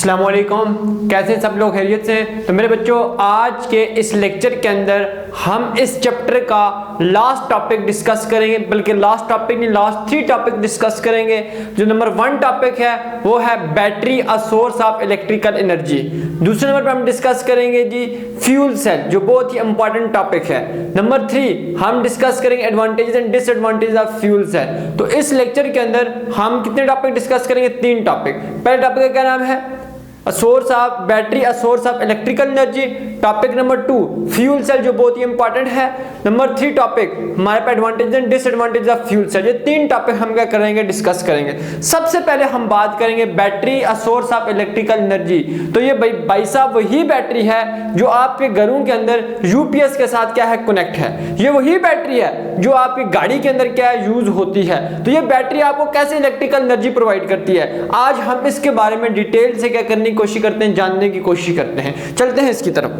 अस्सलाम वालेकुम, कैसे सब लोग खैरियत से? तो मेरे बच्चों, आज के इस लेक्चर के अंदर हम इस चैप्टर का लास्ट टॉपिक डिस्कस करेंगे, बल्कि लास्ट टॉपिक नहीं, लास्ट 3 टॉपिक डिस्कस करेंगे। जो नंबर 1 टॉपिक है वो है battery a source of electrical energy. दूसरे नंबर पर हम डिस्कस करेंगे जी फ्यूल सेल, जो बहुत ही इंपॉर्टेंट टॉपिक है। नंबर 3 हम डिस्कस करेंगे advantages and disadvantages of fuel cell. तो इस लेक्चर के अंदर हम कितने टॉपिक डिस्कस करेंगे? 3 टॉपिक। पहले टॉपिक का क्या नाम है? Source of battery, a source of electrical energy. Topic number 2 fuel cell, जो बहुत ही इंपॉर्टेंट है। नंबर 3 टॉपिक हमारे पास advantage and disadvantage of fuel cell. ये 3 टॉपिक हम क्या करेंगे? डिस्कस करेंगे। सबसे पहले हम बात करेंगे battery a source of electrical energy. तो ये भाई साहब वही बैटरी है जो आपके घरों के अंदर यूपीएस के साथ क्या है? कनेक्ट है। ये वही बैटरी है जो आपकी गाड़ी के अंदर क्या है? यूज होती है। तो ये बैटरी आपको कैसे इलेक्ट्रिकल एनर्जी प्रोवाइड करती है, आज हम इसके बारे में डिटेल से क्या करने कोशिश करते हैं, जानने की कोशिश करते हैं। चलते हैं इसकी तरफ।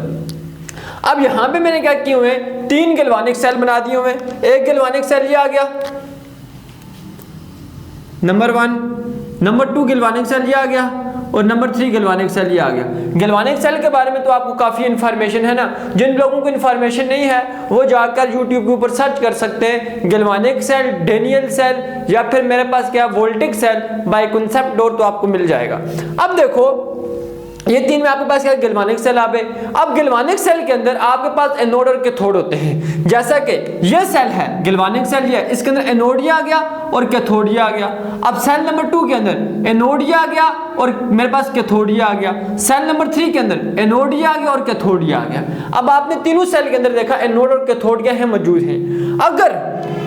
अब यहां पे मैंने क्या किए हुए? 3 गैल्वानिक सेल बना दिए हुए। एक गैल्वानिक सेल ये आ गया, नंबर 1। नंबर 2 गैल्वानिक सेल ये आ गया, और नंबर 3 गैल्वानिक सेल ये आ गया। गैल्वानिक सेल के बारे में तो आपको काफी इंफॉर्मेशन है ना। जिन लोगों को इंफॉर्मेशन नहीं है वो जाकर यूट्यूब के ऊपर सर्च कर सकते हैं, गैल्वानिक सेल, डेनियल सेल, या फिर मेरे पास क्या वोल्टिक सेल बाय कॉन्सेप्ट डोर, तो आपको मिल जाएगा। अब देखो ये 3 में आपके पास क्या गैल्वानिक सेल आ गए। अब गैल्वानिक सेल के अंदर आपके पास एनोड और कैथोड होते हैं। जैसा कि ये सेल है गैल्वानिक सेल, ये इसके अंदर एनोड ये आ गया और कैथोड ये आ गया। अब सेल नंबर 2 के अंदर एनोड ये आ गया और मेरे पास कैथोड ये आ गया। सेल नंबर 3 के अंदर एनोड ये आ गया और कैथोड ये आ गया। अब आपने तीनों सेल के अंदर देखा एनोड और कैथोड क्या है? मौजूद हैं। अगर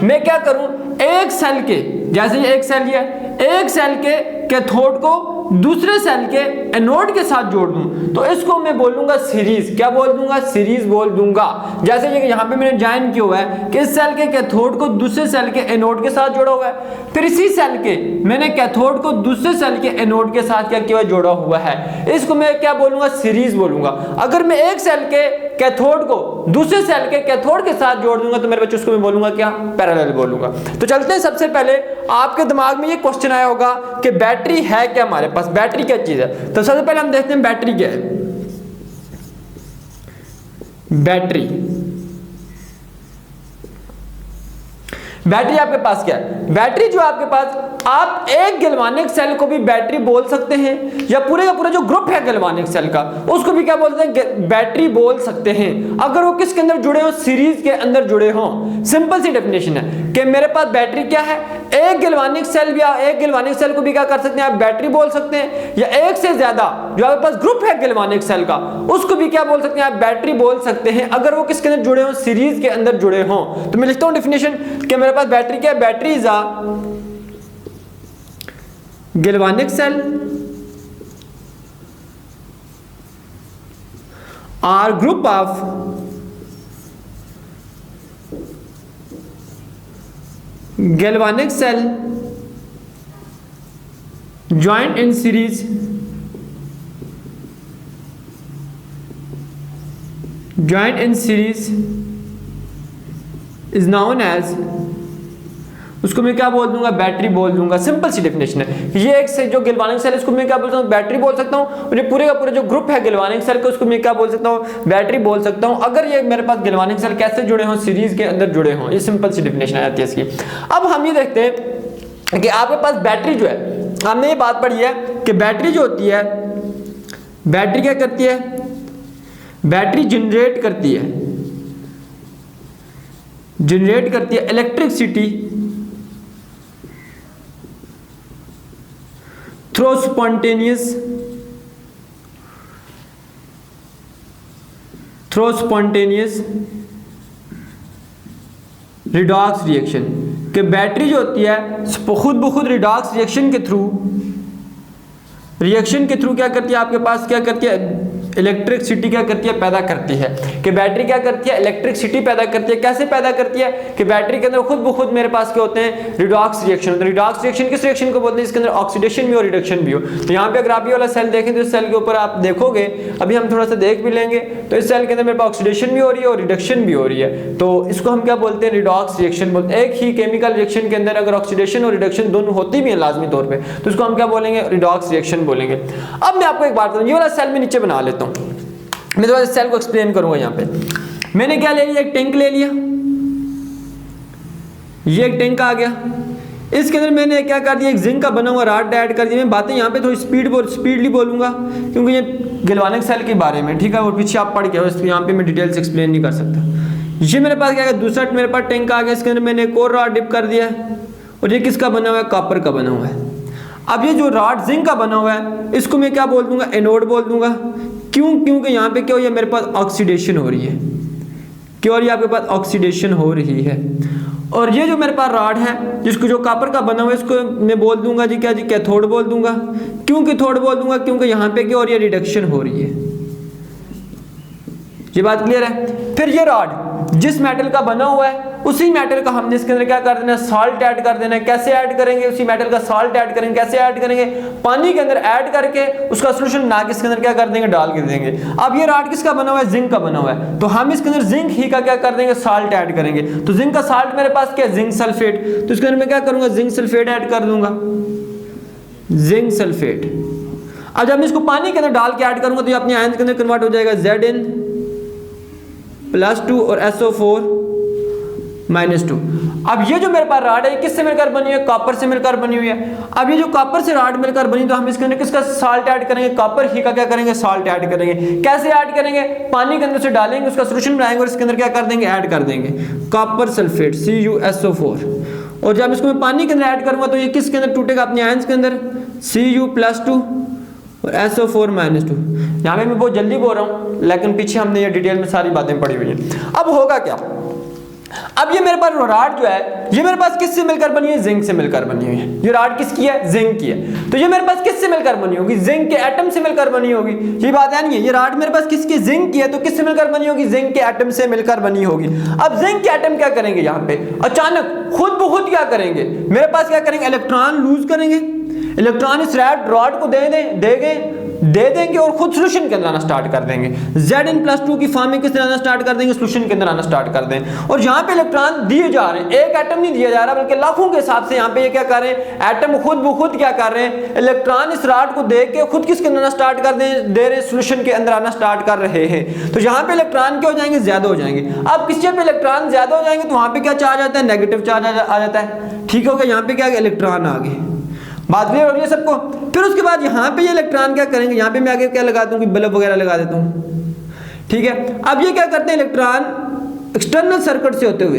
मैं क्या करूं, एक सेल के, जैसे ये एक सेल है, एक सेल के कैथोड को दूसरे सेल के एनोड के साथ जोड़ दूं, तो इसको मैं बोलूंगा सीरीज। क्या बोल दूंगा? सीरीज बोल दूंगा। जैसे ये यहाँ पे मैंने ज्वाइन किया हुआ है कि इस सेल के कैथोड को दूसरे सेल के एनोड के साथ जोड़ा हुआ है, फिर इसी सेल के मैंने कैथोड को दूसरे सेल के एनोड के साथ क्या किया? जोड़ा हुआ है। इसको मैं क्या बोलूंगा? सीरीज बोलूंगा। अगर मैं एक सेल के कैथोड को दूसरे सेल के कैथोड के साथ जोड़ दूंगा तो मेरे बच्चों उसको मैं बोलूंगा क्या? पैरेलल बोलूंगा। तो चलते हैं, सबसे पहले आपके दिमाग में ये क्वेश्चन आया होगा कि बैटरी है क्या हमारे पास? बैटरी क्या चीज है? तो सबसे पहले हम देखते हैं बैटरी क्या है। बैटरी आपके पास क्या है? बैटरी जो आपके पास, आप एक गैल्वानिक सेल को भी बैटरी बोल सकते हैं, या पूरे का पूरा जो ग्रुप है गैल्वानिक सेल का उसको भी क्या बोलते हैं? बैटरी बोल सकते हैं, अगर वो किसके अंदर जुड़े हो? सीरीज के अंदर जुड़े हो। सिंपल सी डेफिनेशन है कि मेरे पास बैटरी क्या है? एक गैल्वानिक सेल भी, एक गैल्वानिक सेल को भी क्या कर सकते हैं? आप बैटरी बोल सकते हैं, या एक से ज्यादा जो आपके पास ग्रुप है गैल्वानिक सेल का उसको भी क्या बोल सकते हैं? आप बैटरी बोल सकते हैं, अगर वो किसके अंदर जुड़े हो? सीरीज के अंदर जुड़े हो। तो मैं लिखता हूं डेफिनेशन कि मेरे पास बैटरी क्या है? Battery is a galvanic cell or group of galvanic cell joined in series is known as, उसको मैं क्या बोल दूंगा? बैटरी बोल दूंगा। सिंपल सी डेफिनेशन है। ये एक से जो गैल्वानिक सेल है उसको मैं क्या बोल सकता हूं? बैटरी बोल सकता हूं, और ये पूरे का पूरा जो ग्रुप है गैल्वानिक सेल का उसको मैं क्या बोल सकता हूं? बैटरी बोल सकता हूं, अगर ये मेरे पास गैल्वानिक सेल कैसे जुड़े हों? सीरीज के अंदर जुड़े हों। ये सिंपल सी डेफिनेशन आ जाती है इसकी। अब हम ये देखते हैं कि आपके पास बैटरी जो है, हमने ये बात पढ़ी है कि बैटरी जो होती है, बैटरी क्या करती है? बैटरी जनरेट करती है electricity through spontaneous redox reaction। कि बैटरी जो होती है खुद ब खुद रिडॉक्स रिएक्शन के थ्रू क्या करती है? आपके पास क्या करती है? इलेक्ट्रिसिटी क्या करती है, पैदा करती है। कि बैटरी क्या करती है, इलेक्ट्रिसिटी पैदा करती है। कैसे पैदा करती है कि बैटरी के अंदर खुद ब खुद मेरे पास क्या होते हैं, रिडॉक्स रिएक्शन होते हैं। रिडॉक्स रिएक्शन किस रिएक्शन को बोलते हैं, इसके अंदर ऑक्सीडेशन भी हो रिडक्शन भी हो। तो यहाँ पे अगर आप ये वाला सेल देखें तो इस सेल के ऊपर आप देखोगे, अभी हम थोड़ा सा देख भी लेंगे, तो इस सेल के अंदर मेरे पास ऑक्सीडेशन भी हो रही है और रिडक्शन भी हो रही है। तो इसको हम क्या बोलते हैं, रिडॉक्स रिएक्शन बोलते हैं। एक ही केमिकल रिएक्शन के अंदर अगर ऑक्सीडेशन और रिडक्शन दोनों होती भी है लाजमी तौर पर, तो इसको हम क्या बोलेंगे, रिडॉक्स रिएक्शन बोलेंगे। अब मैं आपको एक बात बताऊँ, ये वाला सेल मैं नीचे बना लेता हूँ, मैं थोड़ा सेल को एक्सप्लेन करूंगा। यहाँ पे मैंने क्या ले लिया, एक टैंक ले लिया, ये एक टैंक आ गया, इसके अंदर मैंने क्या कर दिया, एक जिंक का बना हुआ रॉड ऐड कर दिया। मैं बातें यहाँ पे थोड़ी स्पीडली बोलूंगा क्योंकि ये गैल्वेनिक सेल के बारे में, ठीक है, और पीछे आप पढ़ के हो, यहाँ पे मैं डिटेल से एक्सप्लेन नहीं कर सकता। ये मेरे पास क्या है, दूसरा मेरे पास टैंक आ गया, इसके अंदर मैंने एक और रॉड डिप कर दिया और ये किसका बना हुआ है, कॉपर का बना हुआ है। अब ये जो रॉड जिंक का बना हुआ है इसको मैं क्या बोल दूंगा, एनोड बोल दूंगा। क्यों, क्योंकि यहाँ पे क्या हो रही है, मेरे पास ऑक्सीडेशन हो रही है। क्यों हो रही है, आपके पास ऑक्सीडेशन हो रही है। और ये जो मेरे पास रॉड है जिसको जो कॉपर का बना हुआ है इसको मैं बोल दूंगा जी क्या जी, कैथोड बोल दूंगा। क्यों कैथोड बोल दूंगा, क्योंकि यहाँ पे क्या हो रही है, रिडक्शन हो रही है। ये बात क्लियर है। फिर ये रॉड जिस मेटल का बना हुआ है उसी मेटल का हमने इसके अंदर क्या कर देना है, सॉल्ट ऐड कर देना है। कैसे ऐड करेंगे, उसी मेटल का सॉल्ट ऐड करेंगे। कैसे ऐड करेंगे, पानी के अंदर ऐड करके उसका सोल्यूशन ना किसके अंदर क्या कर देंगे, डाल के देंगे। अब ये रॉड किसका बना हुआ है, जिंक का बना हुआ है, तो हम इसके अंदर जिंक ही का क्या कर देंगे, सॉल्ट ऐड करेंगे। तो जिंक का सॉल्ट मेरे पास क्या है, जिंक सल्फेट, तो इसके अंदर मैं क्या करूंगा, जिंक सल्फेट ऐड कर दूंगा, जिंक सल्फेट। अब जब मैं इसको पानी के अंदर डाल के ऐड करूंगा तो ये अपने आयन के अंदर कन्वर्ट हो जाएगा, Zn+2 और SO4-2। अब ये जो मेरे पास रॉड है किससे मिलकर बनी है, कॉपर से मिलकर बनी हुई है। अब ये जो कॉपर से रॉड मिलकर बनी तो हम इसके अंदर किसका सॉल्ट ऐड करेंगे, कॉपर ही का क्या करेंगे, सॉल्ट ऐड करेंगे। कैसे ऐड करेंगे, पानी के अंदर से डालेंगे, उसका सोल्यूशन बनाएंगे और इसके अंदर क्या कर देंगे, ऐड कर देंगे कॉपर सल्फेट CuSO4। और जब इसको मैं पानी के अंदर ऐड करूंगा तो ये किसके अंदर टूटेगा, अपने आयंस के अंदर, Cu+2 और SO4-2। यहाँ पे मैं बहुत जल्दी बोल रहा हूँ लेकिन पीछे हमने ये डिटेल में सारी बातें पढ़ी हुई हैं। अब होगा क्या, अब ये मेरे पास रॉड जो है ये मेरे पास किससे मिलकर बनी है, जिंक से मिलकर बनी हुई है। ये रॉड किसकी है, जिंक की है। तो ये मेरे पास किससे मिलकर बनी होगी, जिंक के एटम से मिलकर बनी होगी। ये बात है नहीं है, ये रॉड मेरे पास किसकी, जिंक की है, तो किससे मिलकर बनी होगी, जिंक के एटम से मिलकर बनी होगी। अब जिंक के एटम क्या करेंगे, यहाँ पे अचानक खुद ब खुद क्या करेंगे, मेरे पास क्या करेंगे, इलेक्ट्रॉन लूज करेंगे। इलेक्ट्रॉन इस रॉड को दे देंगे और खुद सोल्यूशन के अंदर आना स्टार्ट कर देंगे। Zn+2 की फॉर्म में किस तरह आना स्टार्ट कर देंगे, सोल्यूशन के अंदर आना स्टार्ट कर देंगे। और यहाँ पे इलेक्ट्रॉन दिए जा रहे हैं, एक एटम नहीं दिया जा रहा बल्कि लाखों के हिसाब से यहाँ पे ये क्या कर रहे हैं, एटम खुद ब खुद क्या कर रहे हैं, इलेक्ट्रॉन इस रॉड को दे के खुद किसके अंदर आना स्टार्ट कर दे रहे, सोल्यूशन के अंदर आना स्टार्ट कर रहे हैं। तो यहाँ पे इलेक्ट्रॉन क्या हो जाएंगे, ज्यादा हो जाएंगे। अब किस पे इलेक्ट्रॉन ज्यादा हो जाएंगे तो वहां पे क्या चार्ज आता है, नेगेटिव चार्ज आ जाता है। ठीक हो गया, यहाँ पे क्या इलेक्ट्रॉन आ गए, बात क्लियर हो रही है सबको। फिर उसके बाद यहाँ पे ये इलेक्ट्रॉन क्या करेंगे, यहाँ पे मैं आगे क्या लगा दूं, बल्ब वगैरह लगा देता हूँ। ठीक है, अब ये क्या करते हैं, इलेक्ट्रॉन एक्सटर्नल सर्किट से होते हुए,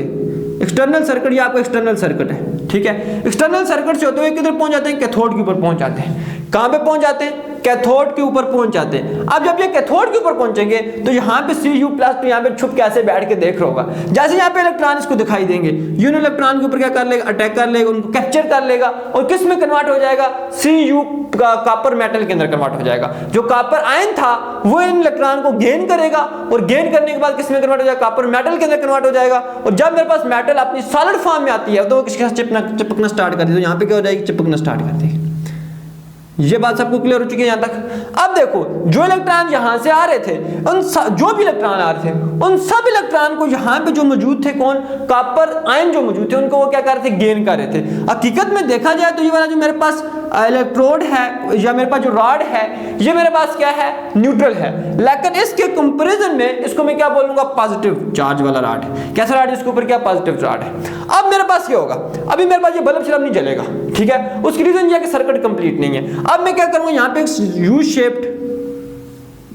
एक्सटर्नल सर्किट ये आपका एक्सटर्नल सर्किट है, ठीक है, एक्सटर्नल सर्किट से होते हुए किधर पहुंच जाते हैं, कैथोड के ऊपर पहुंच जाते हैं। कहां पे पहुंच जाते हैं, कैथोड के ऊपर पहुंच जाते हैं। अब जब ये कैथोड के ऊपर पहुंचेंगे तो यहाँ पे Cu+ यहाँ पे छुप के ऐसे बैठ के देख रहा होगा। जैसे यहाँ पे इलेक्ट्रॉन इसको दिखाई देंगे, यूनो इलेक्ट्रॉन के ऊपर क्या कर लेगा, अटैक कर लेगा, उनको कैप्चर कर लेगा और किस में कन्वर्ट हो जाएगा, Cu कॉपर मेटल के अंदर कन्वर्ट हो जाएगा। जो कॉपर आयन था वो इन इलेक्ट्रॉन को गेन करेगा और गेन करने के बाद किस में कन्वर्ट हो जाएगा, कॉपर मेटल के अंदर कन्वर्ट हो जाएगा। और जब मेरे पास मेटल अपनी सॉलिड फॉर्म में आती है तो वो किसके साथ चिपकना स्टार्ट कर देगी, तो यहाँ पे क्या हो जाएगी, चिपकना स्टार्ट कर देगी। ये बात सबको क्लियर हो चुकी है यहां तक। अब देखो जो इलेक्ट्रॉन यहां से आ रहे थे, जो भी इलेक्ट्रॉन आ रहे थे उन सब इलेक्ट्रॉन को यहां पे जो मौजूद थे, कौन, कॉपर आयन जो मौजूद थे, उनको वो क्या कर रहे थे, गेन कर रहे थे। हकीकत में देखा जाए तो ये वाला जो मेरे पास इलेक्ट्रोड है या मेरे पास जो रॉड है ये मेरे पास क्या है, न्यूट्रल है, लेकिन इसके कंपैरिजन में इसको मैं क्या बोलूंगा, पॉजिटिव चार्ज वाला रॉड है। कैसा रॉड है, इसके ऊपर क्या पॉजिटिव चार्ज है। अब मेरे पास क्या होगा, अभी मेरे पास ये बल्ब सिर्फ नहीं जलेगा, ठीक है, उसकी रीजन ये है कि सर्किट कंप्लीट नहीं है। अब मैं क्या करूंगा, यहाँ पे एक यू शेप्ड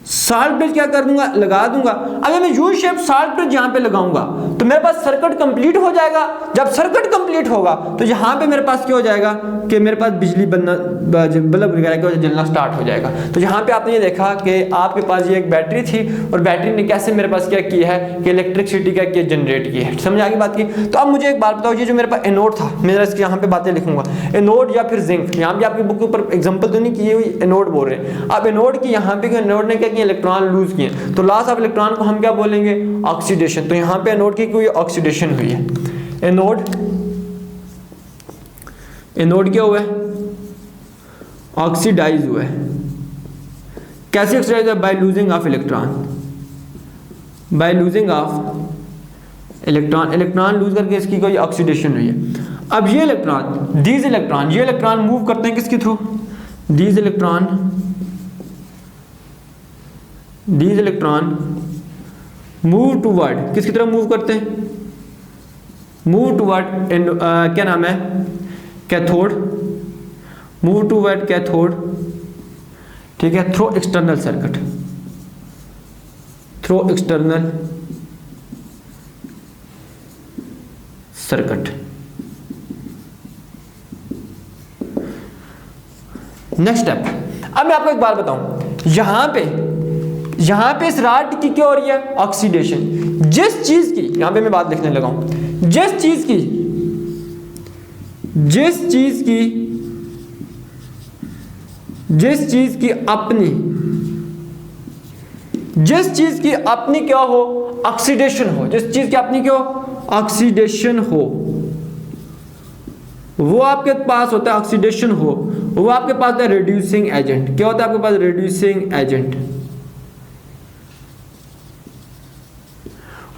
सॉल्ट ब्रिज क्या कर दूंगा, लगा दूंगा। अगर मैं यू शेप सॉल्ट ब्रिज यहाँ पे लगाऊंगा तो मेरे पास सर्किट कंप्लीट हो जाएगा। जब सर्किट कंप्लीट होगा तो यहाँ पे मेरे पास क्या हो जाएगा कि मेरे पास बिजली बनना, बल्ब वगैरह जलना स्टार्ट हो जाएगा। तो यहाँ पे आपने ये देखा कि आपके पास ये एक बैटरी थी और बैटरी ने कैसे मेरे पास क्या किया है कि इलेक्ट्रिसिटी क्या किया, जनरेट की है। समझ आ गई बात की। तो अब मुझे एक बात बताओ, ये जो मेरे पास एनोड था, मैं जरा इसके यहाँ पे बातें लिखूंगा, एनोड या फिर जिंक, यहाँ पे आपकी बुक के ऊपर एग्जाम्पल तो नहीं किए हुई, एनोड बोल रहे हैं। अब एनोड की यहाँ पे एनोड ने क्या किया, किए, इलेक्ट्रॉन लूज किए, तो लॉस ऑफ इलेक्ट्रॉन को हम क्या बोलेंगे, ऑक्सीडेशन। तो यहाँ पे एनोड की कोई ऑक्सीडेशन हुई है, एनोड क्या हुआ है, ऑक्सीडाइज हुआ है। कैसे ऑक्सीडाइज हुआ, bye losing of electron, by losing of electron, electron lose करके इसकी कोई ऑक्सीडेशन हुई है। अब ये इलेक्ट्रॉन, ये इलेक्ट्रॉन मूव करते हैं किसके through, these electron move toward, किसकी तरफ मूव करते हैं, मूव टूवर्ड क्या नाम है, कैथोड, मूव टूवर्ड कैथोड, ठीक है, through external circuit, through external circuit. Next step, अब मैं आपको एक बात बताऊं, यहां पे इस रॉड की क्या हो रही है, ऑक्सीडेशन। जिस चीज की, यहां पे मैं बात लिखने लगा हूं, जिस चीज की अपनी क्या हो, ऑक्सीडेशन हो, जिस चीज की अपनी क्या हो, ऑक्सीडेशन हो, वो आपके पास होता है, ऑक्सीडेशन हो, वो आपके पास होता है रिड्यूसिंग एजेंट। क्या होता है आपके पास, रिड्यूसिंग एजेंट।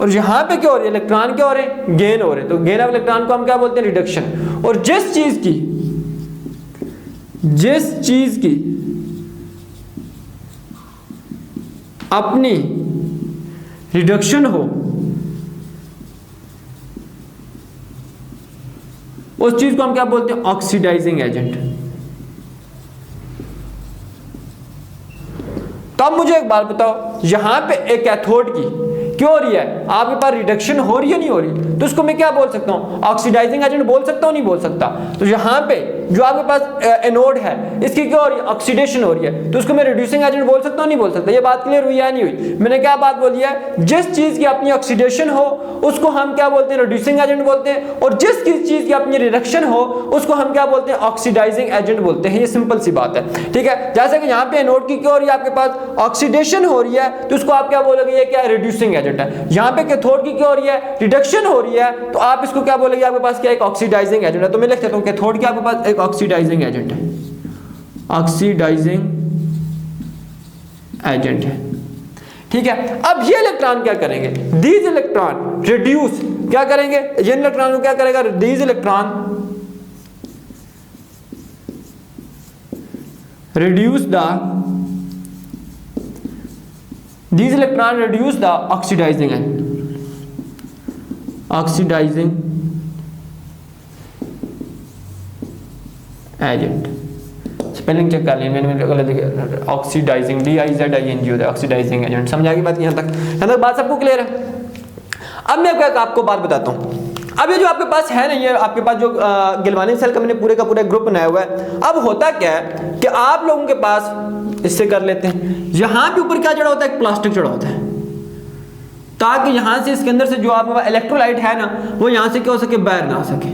और यहां पे क्या हो रही है, इलेक्ट्रॉन क्या हो रहे हैं, गेन हो रहे हैं, तो गेन ऑफ इलेक्ट्रॉन को हम क्या बोलते हैं, रिडक्शन। और जिस चीज की अपनी रिडक्शन हो, उस चीज को हम क्या बोलते हैं, ऑक्सीडाइजिंग एजेंट। तो अब मुझे एक बात बताओ, यहां पे एक कैथोड की क्यों हो रही है, आपके पास रिडक्शन हो रही है, नहीं हो रही, तो उसको मैं क्या बोल सकता हूं, ऑक्सीडाइजिंग एजेंट बोल सकता हूं, नहीं बोल सकता। तो यहां पे जो आपके पास एनोड है, इसकी क्या हो रही है, ऑक्सीडेशन हो रही है, तो उसको मैं रिड्यूसिंग एजेंट बोल सकता हूं, नहीं बोल सकता। ये बात क्लियर हुई या नहीं हुई, मैंने क्या बात बोली है, जिस चीज की अपनी ऑक्सीडेशन हो उसको हम क्या बोलते हैं, रिड्यूसिंग एजेंट बोलते हैं, और जिस चीज की अपनी रिडक्शन हो उसको हम क्या बोलते हैं, ऑक्सीडाइजिंग एजेंट बोलते हैं। ये सिंपल सी बात है, ठीक है। जैसे कि यहाँ पे एनोड की क्या हो रही है, आपके पास ऑक्सीडेशन हो रही है, तो उसको आप क्या बोलोगे, ये क्या है, रिड्यूसिंग एजेंट है। यहाँ पे कैथोड की क्या हो रही है, रिडक्शन हो रही है, तो आप इसको क्या बोलेंगे, आपके पास क्या, एक ऑक्सीडाइजिंग एजेंट है। तो मैं लिख देता हूँ, कैथोड की आपके पास एक ऑक्सीडाइजिंग एजेंट है, ऑक्सीडाइजिंग एजेंट है, ठीक है। अब ये इलेक्ट्रॉन क्या करेंगे, दीज इलेक्ट्रॉन रिड्यूस, क्या करेंगे, ये इलेक्ट्रॉन को क्या करेगा, these electron reduce the these electron reduce the oxidizing agent। Spelling check कर लें, मैंने गलत लिखा, ऑक्सीडाइजिंग, DIZING होता है, ऑक्सीडाइजिंग एजेंट। समझ आ गई बात, यहाँ तक बात सबको क्लियर है। अब मैं आपको बात बताता हूँ। अब ये जो आपके पास है ना, ये आपके पास जो गैल्वेनिक सेल का मैंने पूरे का पूरा ग्रुप बनाया हुआ है। अब होता क्या है कि आप लोगों के पास, इससे कर लेते हैं, यहाँ पे ऊपर क्या चढ़ा होता है, एक प्लास्टिक चढ़ा होता है, ताकि यहाँ से इसके अंदर से जो आपके पास इलेक्ट्रोलाइट है ना, वो यहाँ से क्या हो सके, बाहर ना आ सके,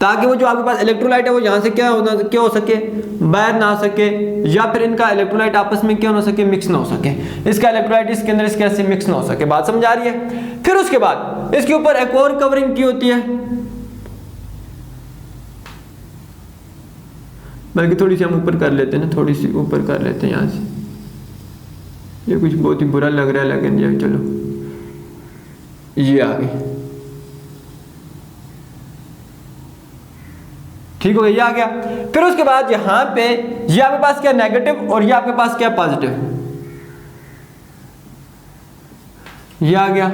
ताकि वो जो आपके पास इलेक्ट्रोलाइट है वो यहाँ से क्या हो सके, बाहर ना आ सके, या फिर इनका इलेक्ट्रोलाइट आपस में क्या हो सके, मिक्स ना हो सके, इसका इलेक्ट्रोलाइट इसके अंदर इसके ऐसे मिक्स ना हो सके। बात समझ आ रही है। फिर उसके बाद इसके ऊपर एक और कवरिंग की होती है, बल्कि थोड़ी सी हम ऊपर कर लेते हैं ना, थोड़ी सी ऊपर कर लेते हैं यहाँ से, ये कुछ बहुत ही बुरा लग रहा है, लेकिन ये चलो, ये आ गई, ठीक हो गया, ये आ गया। फिर उसके बाद यहाँ पे ये आपके पास क्या, नेगेटिव, और ये आपके पास क्या, पॉजिटिव, ये आ गया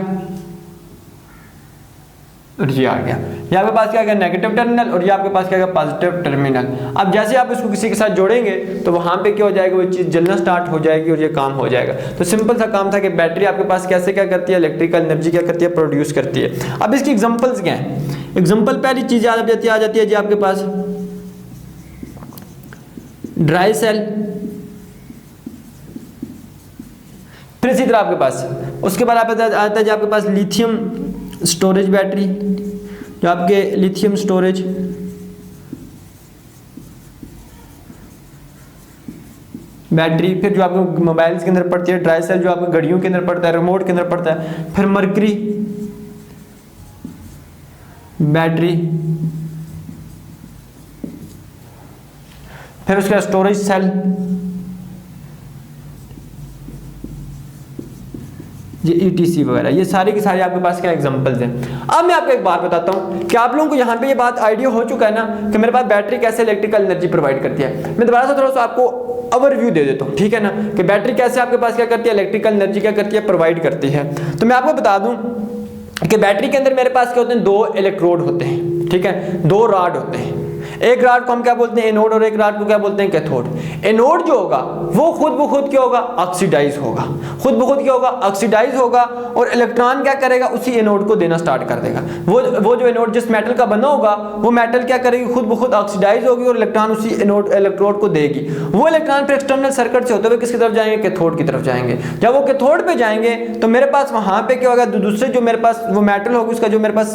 और ये आ गया। ये आपके पास क्या गया, नेगेटिव टर्मिनल, और ये आपके पास क्या गया, पॉजिटिव टर्मिनल। अब जैसे आप इसको किसी के साथ जोड़ेंगे तो वहां पे क्या हो जाएगा, वो चीज़ जलना स्टार्ट हो जाएगी और ये काम हो जाएगा। तो सिंपल सा काम था कि बैटरी आपके पास कैसे क्या करती है, इलेक्ट्रिकल एनर्जी क्या करती है, प्रोड्यूस करती है। अब इसकी एग्जांपल्स क्या हैं। एग्जांपल पहली चीज़ आ जाती है जी आपके पास ड्राई सेल, फिर इसी तरह आपके पास उसके बाद आता है जी आपके पास लिथियम स्टोरेज बैटरी, जो आपके लिथियम स्टोरेज, बैटरी, फिर जो आपको मोबाइल्स के अंदर पड़ती है ड्राई सेल, जो आपको घड़ियों के अंदर पड़ता है, रिमोट के अंदर पड़ता है, फिर मरकरी, बैटरी, फिर उसका स्टोरेज सेल, ये ETC वगैरह, ये सारे के सारे आपके पास क्या एग्जांपल्स हैं। अब मैं आपको एक बात बताता हूँ कि आप लोगों को यहाँ पे ये बात आइडिया हो चुका है ना कि मेरे पास बैटरी कैसे इलेक्ट्रिकल एनर्जी प्रोवाइड करती है। मैं दोबारा से थोड़ा सा आपको ओवरव्यू दे देता हूँ, ठीक है ना, कि बैटरी कैसे आपके पास क्या करती है, इलेक्ट्रिकल एनर्जी क्या करती है, प्रोवाइड करती है। तो मैं आपको बता दूँ कि बैटरी के अंदर मेरे पास क्या होते हैं, 2 इलेक्ट्रोड होते हैं, ठीक है, 2 रॉड होते हैं। एक रॉड को हम क्या बोलते हैं, एनोड, और एक रॉड को क्या बोलते हैं, कैथोड। एनोड जो होगा वो खुद ब खुद क्या होगा, ऑक्सीडाइज होगा, खुद ब खुद क्या होगा, ऑक्सीडाइज होगा, और इलेक्ट्रॉन क्या करेगा, उसी एनोड को देना स्टार्ट कर देगा। वो जो एनोड जिस मेटल का बना होगा वो मेटल क्या करेगी, खुद ब खुद ऑक्सीडाइज होगी और इलेक्ट्रॉन उसी एनोड इलेक्ट्रोड को देगी। वो इलेक्ट्रॉन फिर एक्सटर्नल सर्किट से होते हुए किसकी तरफ जाएंगे, कैथोड की तरफ जाएंगे। जब वो कैथोड पे जाएंगे तो मेरे पास वहां पे क्या होगा, दूसरे जो मेरे पास वो मेटल होगा, उसका जो मेरे पास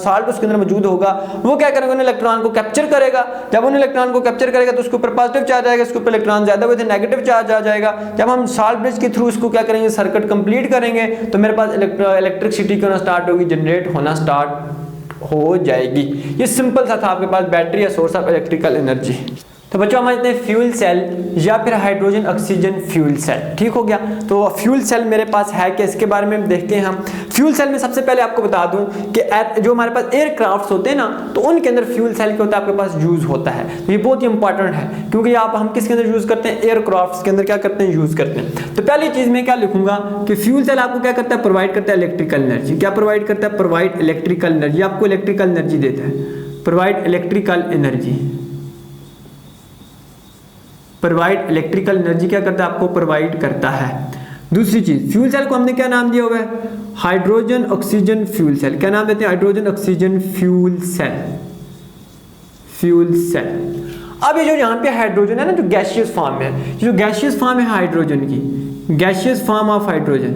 साल्ट उसके अंदर मौजूद होगा, वो क्या करेगा, उन इलेक्ट्रॉन को कैप्चर करेगा। जब उन इलेक्ट्रॉन को कैप्चर करेगा तो उसके ऊपर पॉजिटिव चार्ज आएगा, इसके ऊपर इलेक्ट्रॉन ज्यादा हुए थे नेगेटिव चार्ज आ जाएगा। जब हम साल्ट ब्रिज के थ्रू इसको क्या करेंगे, सर्किट कंप्लीट करेंगे, तो मेरे पास इलेक्ट्रिसिटी होना स्टार्ट होगी, जनरेट होना स्टार्ट हो जाएगी। ये सिंपल सा था आपके पास बैटरी या सोर्स ऑफ इलेक्ट्रिकल एनर्जी। तो बच्चों हम समझते हैं फ्यूल सेल या फिर हाइड्रोजन ऑक्सीजन फ्यूल सेल, ठीक हो गया। तो फ्यूल सेल मेरे पास है कि इसके बारे में देखते हैं हम। फ्यूल सेल में सबसे पहले आपको बता दूं कि जो हमारे पास एयरक्राफ्ट्स होते हैं ना, तो उनके अंदर फ्यूल सेल क्या होता है, आपके पास यूज होता है। तो ये बहुत ही इंपॉर्टेंट है, क्योंकि आप हम किसके अंदर यूज करते हैं, एयरक्राफ्ट्स के अंदर क्या करते हैं, यूज करते हैं। तो पहली चीज मैं क्या लिखूंगा कि फ्यूल सेल आपको क्या करता है, प्रोवाइड करता है इलेक्ट्रिकल एनर्जी। क्या प्रोवाइड करता है, प्रोवाइड इलेक्ट्रिकल एनर्जी, आपको इलेक्ट्रिकल एनर्जी देता है, provide electrical energy. Provide electrical energy क्या करता है, आपको प्रोवाइड करता है। दूसरी चीज, फ्यूल सेल को हमने क्या नाम दिया हुआ है, हाइड्रोजन ऑक्सीजन फ्यूल सेल। क्या नाम देते हैं, hydrogen oxygen fuel cell, fuel cell. अब ये जो यहाँ पे हाइड्रोजन है ना, जो गैसियस फॉर्म है, जो गैसियस फॉर्म है हाइड्रोजन की, गैसियस फॉर्म ऑफ हाइड्रोजन,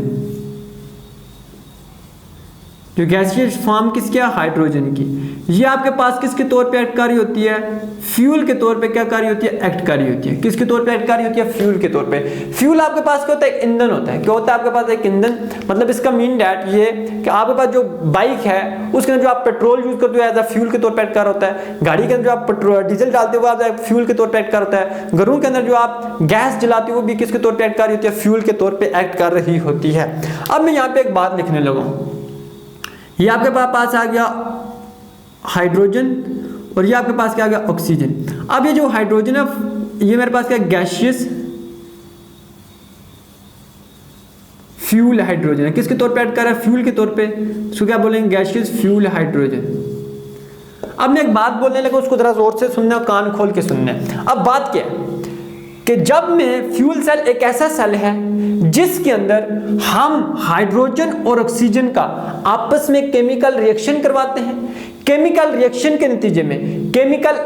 जो गैसियस फॉर्म किसकी है, हाइड्रोजन की, ये आपके पास किसके तौर पे एक्ट कर रही होती है, फ्यूल के तौर पे क्या कर रही होती है, एक्ट कर रही होती है। किसके तौर पे एक्ट कर रही होती है, फ्यूल के तौर पे। फ्यूल आपके पास क्या होता है, ईंधन होता है। क्या होता है आपके पास, एक ईंधन। मतलब इसका मीन डैट ये कि आपके पास जो बाइक है उसके अंदर जो आप पेट्रोल यूज करते हो एज अ फ्यूल के तौर पर एक्ट कर होता है। गाड़ी के अंदर जो आप डीजल डालते हो वो फ्यूल के तौर पर एक्ट कर होता है। घरों के अंदर जो आप गैस जलाते हो वो भी किसके तौर पर एक्ट कर रही होती है, फ्यूल के तौर पर एक्ट कर रही होती है। अब मैं यहाँ पे एक बात लिखने लगा, ये आपके पास आ गया हाइड्रोजन और ये आपके पास क्या आ गया, ऑक्सीजन। अब ये जो हाइड्रोजन है ये मेरे पास क्या, गैसियस फ्यूल हाइड्रोजन है। किसके तौर पे ऐड कर रहा है, फ्यूल के तौर पे। इसको क्या बोलेंगे, गैसियस फ्यूल हाइड्रोजन। अब मैं एक बात बोलने लगा, उसको जरा जोर से सुनना, कान खोल के सुनना। अब बात क्या है कि जब में फ्यूल सेल एक ऐसा सेल है जिसके अंदर हम हाइड्रोजन और ऑक्सीजन का आपस में केमिकल रिएक्शन करवाते हैं। केमिकल रिएक्शन के नतीजे में केमिकल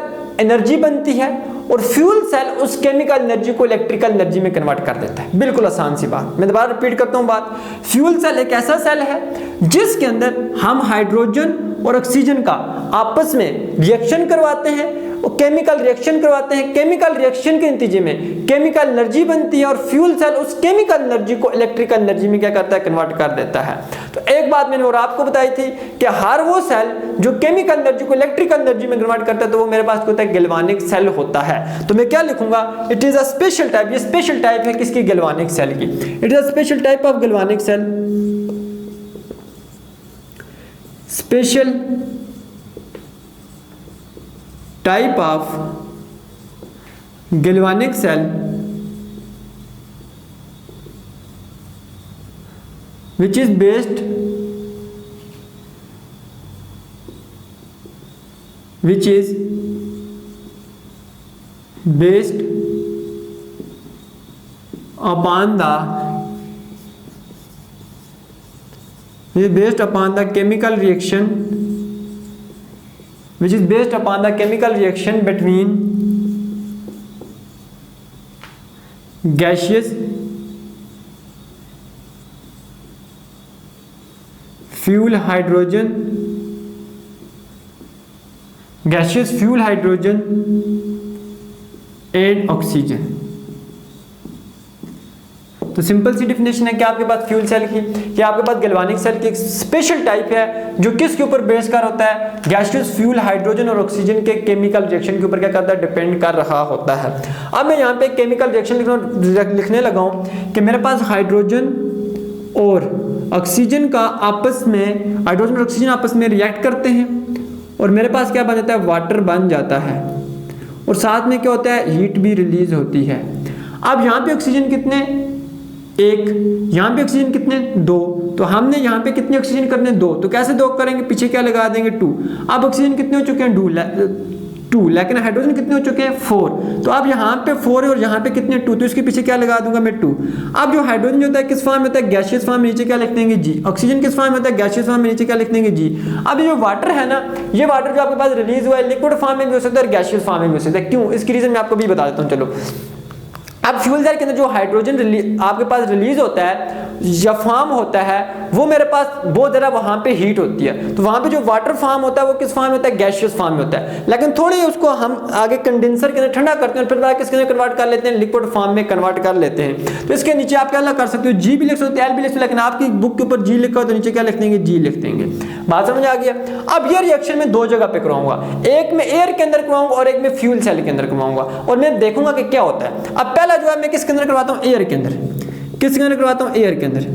एनर्जी बनती है और फ्यूल सेल उस केमिकल एनर्जी को इलेक्ट्रिकल एनर्जी में कन्वर्ट कर देता है। बिल्कुल आसान सी बात, मैं दोबारा रिपीट करता हूं बात। फ्यूल सेल एक ऐसा सेल है जिसके अंदर हम हाइड्रोजन और ऑक्सीजन का आपस में रिएक्शन करवाते हैं और केमिकल रिएक्शन करवाते हैं। केमिकल रिएक्शन के नतीजे में केमिकल एनर्जी बनती है और फ्यूल सेल उस केमिकल एनर्जी को इलेक्ट्रिकल एनर्जी में क्या करता है, कन्वर्ट कर देता है। तो एक बात मैंने और आपको बताई थी कि हर वो सेल जो केमिकल एनर्जी को इलेक्ट्रिकल एनर्जी में कन्वर्ट करता है तो वो मेरे पास होता है गैल्वानिक सेल होता है। तो मैं क्या लिखूंगा, it is a special type. ये स्पेशल टाइप है किसकी, गैल्वानिक सेल की। It is a special type of galvanic cell, special type of galvanic cell which is based upon the chemical reaction, which is based upon the chemical reaction between gaseous fuel hydrogen, gaseous fuel hydrogen and oxygen, तो simple सी definition है कि आपके पास fuel cell की, कि आपके पास galvanic cell की एक special type है जो किसके ऊपर बेस कर होता है, गैसियस फ्यूल हाइड्रोजन और ऑक्सीजन के केमिकल रिएक्शन के ऊपर क्या करता है, डिपेंड कर रहा होता है। अब मैं यहाँ पे केमिकल रिएक्शन लिखने लगा हूँ कि मेरे पास हाइड्रोजन और ऑक्सीजन का आपस में, हाइड्रोजन और ऑक्सीजन आपस में रिएक्ट करते हैं और मेरे पास क्या बन जाता है, वाटर बन जाता है और साथ में क्या होता है, हीट भी रिलीज होती है। अब यहाँ पे ऑक्सीजन कितने, एक, यहाँ पे ऑक्सीजन कितने, दो, तो हमने यहाँ पे कितने ऑक्सीजन करने, दो, तो कैसे दो करेंगे, पीछे क्या लगा देंगे, टू। अब ऑक्सीजन कितने हो चुके हैं, टू, लेकिन हाइड्रोजन कितने हो चुके हैं, 4, तो अब यहाँ पे 4 है और यहाँ पे कितने, 2, तो इसके पीछे क्या लगा दूंगा मैं, 2। अब जो हाइड्रोजन होता है किस फॉर्म में होता है, गैसियस फॉर्म में, नीचे क्या लिख देंगे, जी। ऑक्सीजन किस फॉर्म में होता है, गैसियस फॉर्म में, नीचे क्या लिख देंगे, जी। अब ये जो वाटर है ना, ये वाटर जो आपके पास रिलीज हुआ है लिक्विड फॉर्म में भी हो सकता है और गैसियस फॉर्म में भी हो सकता है। क्यों, इसकी रीजन मैं आपको भी बता देता हूँ। चलो, अब फ्यूल सेल के अंदर जो हाइड्रोजन आपके पास रिलीज होता है या फॉर्म होता है, वो मेरे पास बहुत ज़्यादा वहाँ पे हीट होती है, तो वहाँ पे जो वाटर फॉर्म होता है वो किस फॉर्म में होता है, गैसियस फॉर्म में होता है। लेकिन थोड़ी उसको हम आगे कंडेंसर के अंदर ठंडा करते हैं और फिर किसके अंदर कन्वर्ट कर लेते हैं, लिक्विड फॉर्म में कन्वर्ट कर लेते हैं। तो इसके नीचे आप क्या कर सकते हो, जी भी लिख सकते हो, एल भी लिख सकते हो, लेकिन आपकी बुक के ऊपर जी लिखा हो तो नीचे क्या लिख देंगे, जी लिख देंगे। बात समझ आ गया। अब ये रिएक्शन में दो जगह पे करवाऊंगा, एक में एयर के अंदर करवाऊंगा और एक में फ्यूल सेल के अंदर करवाऊंगा, और मैं देखूंगा कि क्या होता है। अब पहला जो है मैं किसके अंदर करवाता हूँ, एयर के अंदर। किसके अंदर करवाता हूँ, एयर के अंदर।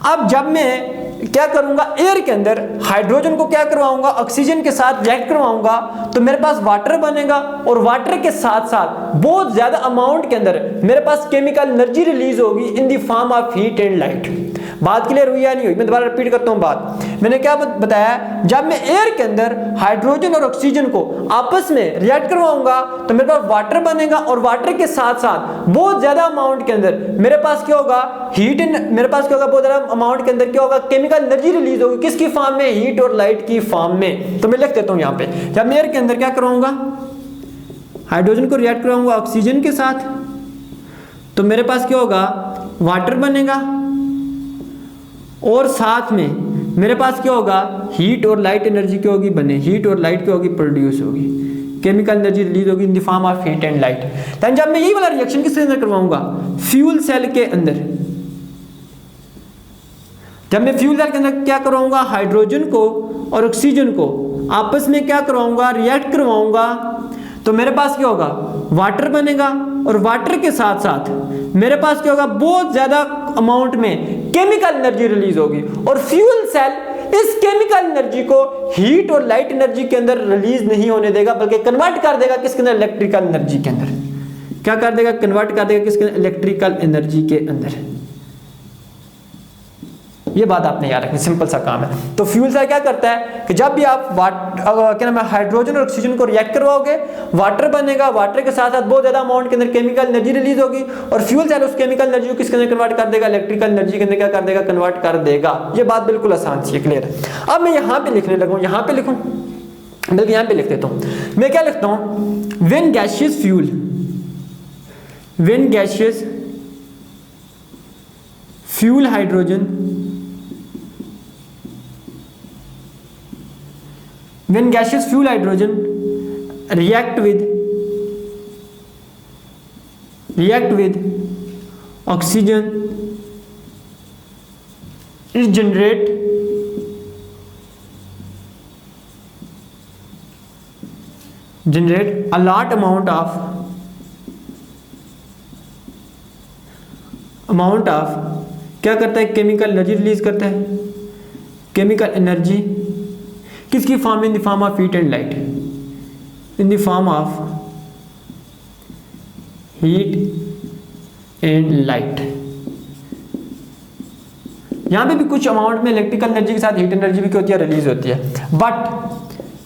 अब जब मैं क्या करूंगा, एयर के अंदर हाइड्रोजन को क्या करवाऊंगा, ऑक्सीजन के साथ रिएक्ट करवाऊंगा, तो मेरे पास वाटर बनेगा और वाटर के साथ साथ बहुत ज्यादा अमाउंट के अंदर मेरे पास केमिकल एनर्जी रिलीज होगी in the form of heat and light. बात क्लियर हुई या नहीं हुई, मैं दोबारा रिपीट करता हूं बात। मैंने क्या बताया, जब मैं एयर के अंदर हाइड्रोजन और ऑक्सीजन को आपस में रिएक्ट करवाऊंगा तो मेरे पास वाटर बनेगा और वाटर के साथ साथ बहुत ज्यादा अमाउंट के अंदर मेरे पास क्या होगा, हीट, मेरे पास क्या होगा, बहुत ज्यादा अमाउंट के अंदर क्या होगा, केमिकल एनर्जी रिलीज होगी। किसकी फॉर्म में, हीट और लाइट की फॉर्म में। तो मैं लिख देता हूं यहां पे, जब मैं एयर के अंदर क्या करवाऊंगा, हाइड्रोजन को रिएक्ट करवाऊंगा ऑक्सीजन के साथ, तो मेरे पास क्या होगा, वाटर बनेगा और साथ में मेरे पास क्या होगा, हीट और लाइट एनर्जी क्या होगी, बने, हीट और लाइट क्या होगी, प्रोड्यूस होगी, केमिकल एनर्जी रिलीज होगी in the form of heat and light. Then जब मैं यही वाला रिएक्शन किसके अंदर करवाऊंगा, फ्यूल सेल के अंदर। जब मैं फ्यूल सेल के अंदर क्या करवाऊंगा, हाइड्रोजन को और ऑक्सीजन को आपस में क्या करवाऊंगा, रिएक्ट करवाऊंगा, तो मेरे पास क्या होगा, वाटर बनेगा और वाटर के साथ साथ मेरे पास क्या होगा, बहुत ज्यादा अमाउंट में केमिकल एनर्जी रिलीज होगी और फ्यूल सेल इस केमिकल एनर्जी को हीट और लाइट एनर्जी के अंदर रिलीज नहीं होने देगा, बल्कि कन्वर्ट कर देगा किसके अंदर, इलेक्ट्रिकल एनर्जी के अंदर। क्या कर देगा, कन्वर्ट कर देगा किसके अंदर, इलेक्ट्रिकल एनर्जी के अंदर। ये बात आपने याद रखनी, सिंपल सा काम है। तो फ्यूल सेल क्या करता है कि जब भी आप क्या नाम है, हाइड्रोजन और ऑक्सीजन को रिएक्ट करवाओगे, वाटर बनेगा, वाटर के साथ साथ बहुत ज्यादा अमाउंट के अंदर केमिकल एनर्जी रिलीज होगी और फ्यूल सेल उस केमिकल एनर्जी को किसके अंदर कन्वर्ट कर देगा, इलेक्ट्रिकल एनर्जी के अंदर क्या कर देगा, कन्वर्ट कर देगा। ये बात बिल्कुल आसान सी है, क्लियर है। अब मैं यहाँ पे लिखने लगूँ, यहाँ पे लिखूँ, बल्कि यहाँ पे लिख देता हूँ। मैं क्या लिखता हूँ, when gaseous fuel, when gaseous fuel hydrogen, when gaseous fuel hydrogen react with oxygen, it generate a lot amount of क्या करता है, केमिकल एनर्जी रिलीज करता है। केमिकल एनर्जी किसकी फॉर्म में, इन the form of heat and light, in the form of heat and light. यहां पे भी कुछ अमाउंट में इलेक्ट्रिकल एनर्जी के साथ हीट एनर्जी भी क्या होती है, रिलीज होती है। बट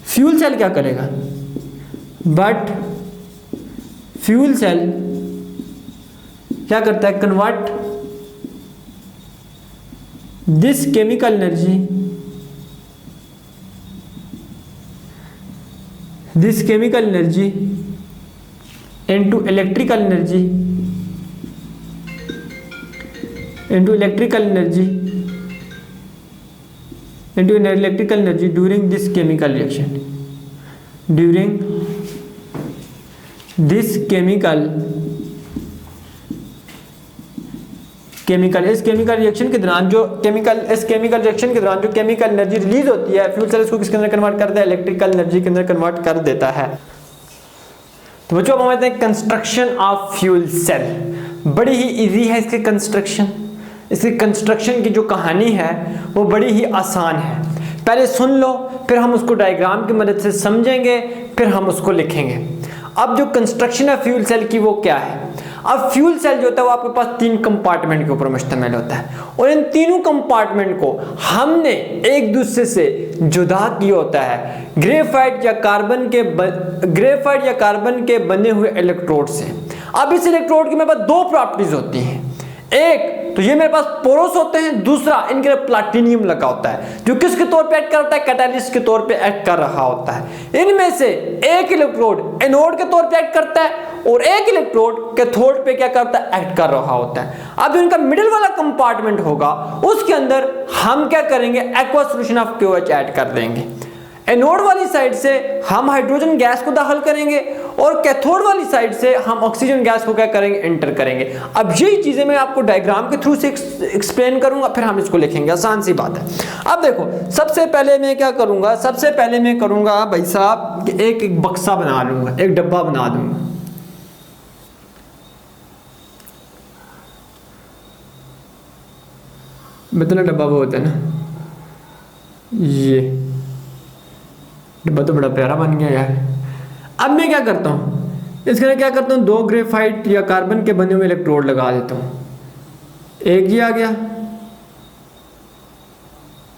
फ्यूल सेल क्या करेगा, बट फ्यूल सेल क्या करता है, convert this chemical energy, this chemical energy into electrical energy, during this chemical reaction, during this chemical इस केमिकल रिएक्शन के दौरान जो केमिकल एनर्जी रिलीज होती है, फ्यूल सेल इसको किसके अंदर कन्वर्ट करता है, इलेक्ट्रिकल एनर्जी के अंदर कन्वर्ट कर देता है। तो बच्चों अब हम आते हैं कंस्ट्रक्शन ऑफ फ्यूल सेल। बड़ी ही इजी है इसके कंस्ट्रक्शन। इसकी कंस्ट्रक्शन की जो कहानी है वो बड़ी ही आसान है। पहले सुन लो, फिर हम उसको डायग्राम की मदद से समझेंगे, फिर हम उसको लिखेंगे। अब जो कंस्ट्रक्शन है फ्यूल सेल की वो क्या है। अब फ्यूल सेल जो होता है वो आपके पास 3 कंपार्टमेंट के ऊपर मुश्तमिल होता है, और इन तीनों कंपार्टमेंट को हमने एक दूसरे से जुदा किया होता है ग्रेफाइट या कार्बन के बने हुए इलेक्ट्रोड से। अब इस इलेक्ट्रोड की मेरे पास 2 प्रॉपर्टीज होती हैं। एक तो ये मेरे पास पोरस होते हैं, दूसरा इनके लिए प्लाटिनियम लगा होता है जो किसके तौर पे एक्ट करता है, कैटालिस्ट के तौर पे एक्ट कर रहा होता है। इनमें से एक इलेक्ट्रोड एनोड के तौर पे एक्ट करता है और एक इलेक्ट्रोड कैथोड पे क्या करता है, एक्ट कर रहा होता है। अब जो इनका मिडिल वाला कंपार्टमेंट होगा उसके अंदर हम क्या करेंगे, aqua solution of KOH add कर देंगे। एनोड वाली साइड से हम हाइड्रोजन गैस को दाखिल करेंगे और कैथोड वाली साइड से हम ऑक्सीजन गैस को क्या करेंगे, एंटर करेंगे। अब यही चीजें मैं आपको डायग्राम के थ्रू से एक्सप्लेन करूंगा, फिर हम इसको लिखेंगे। आसान सी बात है। अब देखो सबसे पहले मैं क्या करूंगा, भाई साहब एक बक्सा बना लूंगा, एक डब्बा बना दूंगा। इतना डब्बा बहुत है ना, ये डब्बा तो बड़ा प्यारा बन गया यार। अब मैं क्या करता हूँ, इसके लिए क्या करता हूँ, 2 ग्रेफाइट या कार्बन के बने हुए इलेक्ट्रोड लगा देता हूँ। एक ये आ गया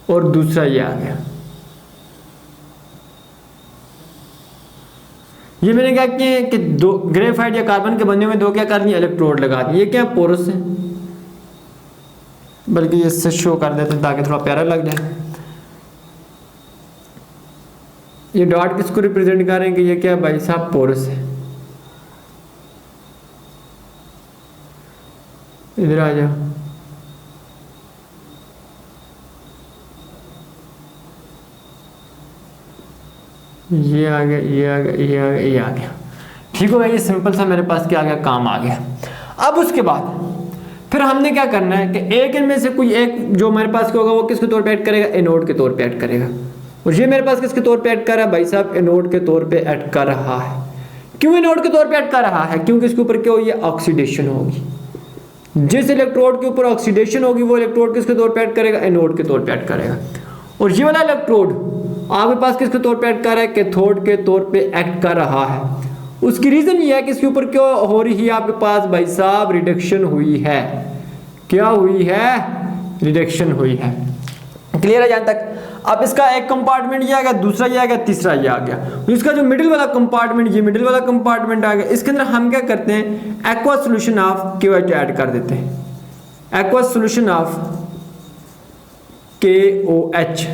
और दूसरा ये आ गया। ये मैंने क्या किया कि 2 ग्रेफाइट या कार्बन के बने हुए 2 क्या कर दिए, इलेक्ट्रोड लगा दिए। ये क्या पोरस है, बल्कि ये इससे शो कर देते हैं ताकि थोड़ा प्यारा लग जाए। ये डॉट किसको रिप्रेजेंट करेंगे, ये क्या भाई साहब, पोरस है। इधर आ जाओ, ये आ गया, ये आ गया, ये आ गया, ये आ गया। ठीक हो गया। ये सिंपल सा मेरे पास क्या आ गया, काम आ गया। अब उसके बाद फिर हमने क्या करना है कि एक इनमें से कोई एक जो मेरे पास क्या होगा वो किसके तौर पे ऐड करेगा, एनोड के तौर पे ऐड करेगा। और ये मेरे पास किसके तौर पे ऐड कर रहा है, भाई साहब एनोड के तौर पे ऐड कर रहा है। क्यों एनोड के तौर पे ऐड कर रहा है, क्योंकि इसके ऊपर क्या होगी, ऑक्सीडेशन होगी। जिस इलेक्ट्रोड के ऊपर ऑक्सीडेशन होगी वो इलेक्ट्रोड किसके तौर पे ऐड करेगा, एनोड के तौर पे ऐड करेगा। और ये वाला इलेक्ट्रोड आपके पास किसके तौर पे ऐड कर रहा है, कैथोड के तौर पे एक्ट कर रहा है। उसकी रीजन ये है कि इसके ऊपर क्या हो रही है, आपके पास भाई साहब रिडक्शन हुई है। क्या हुई है, रिडक्शन हुई है। क्लियर है जहां तक। अब इसका एक कंपार्टमेंट ये आ गया, दूसरा ये आ गया, तीसरा ये आ गया। इसका जो मिडिल वाला कंपार्टमेंट, ये मिडिल वाला कंपार्टमेंट आ गया। इसके अंदर हम क्या करते हैं, aqua solution of KOH add कर देते हैं। एक्वा सॉल्यूशन ऑफ KOH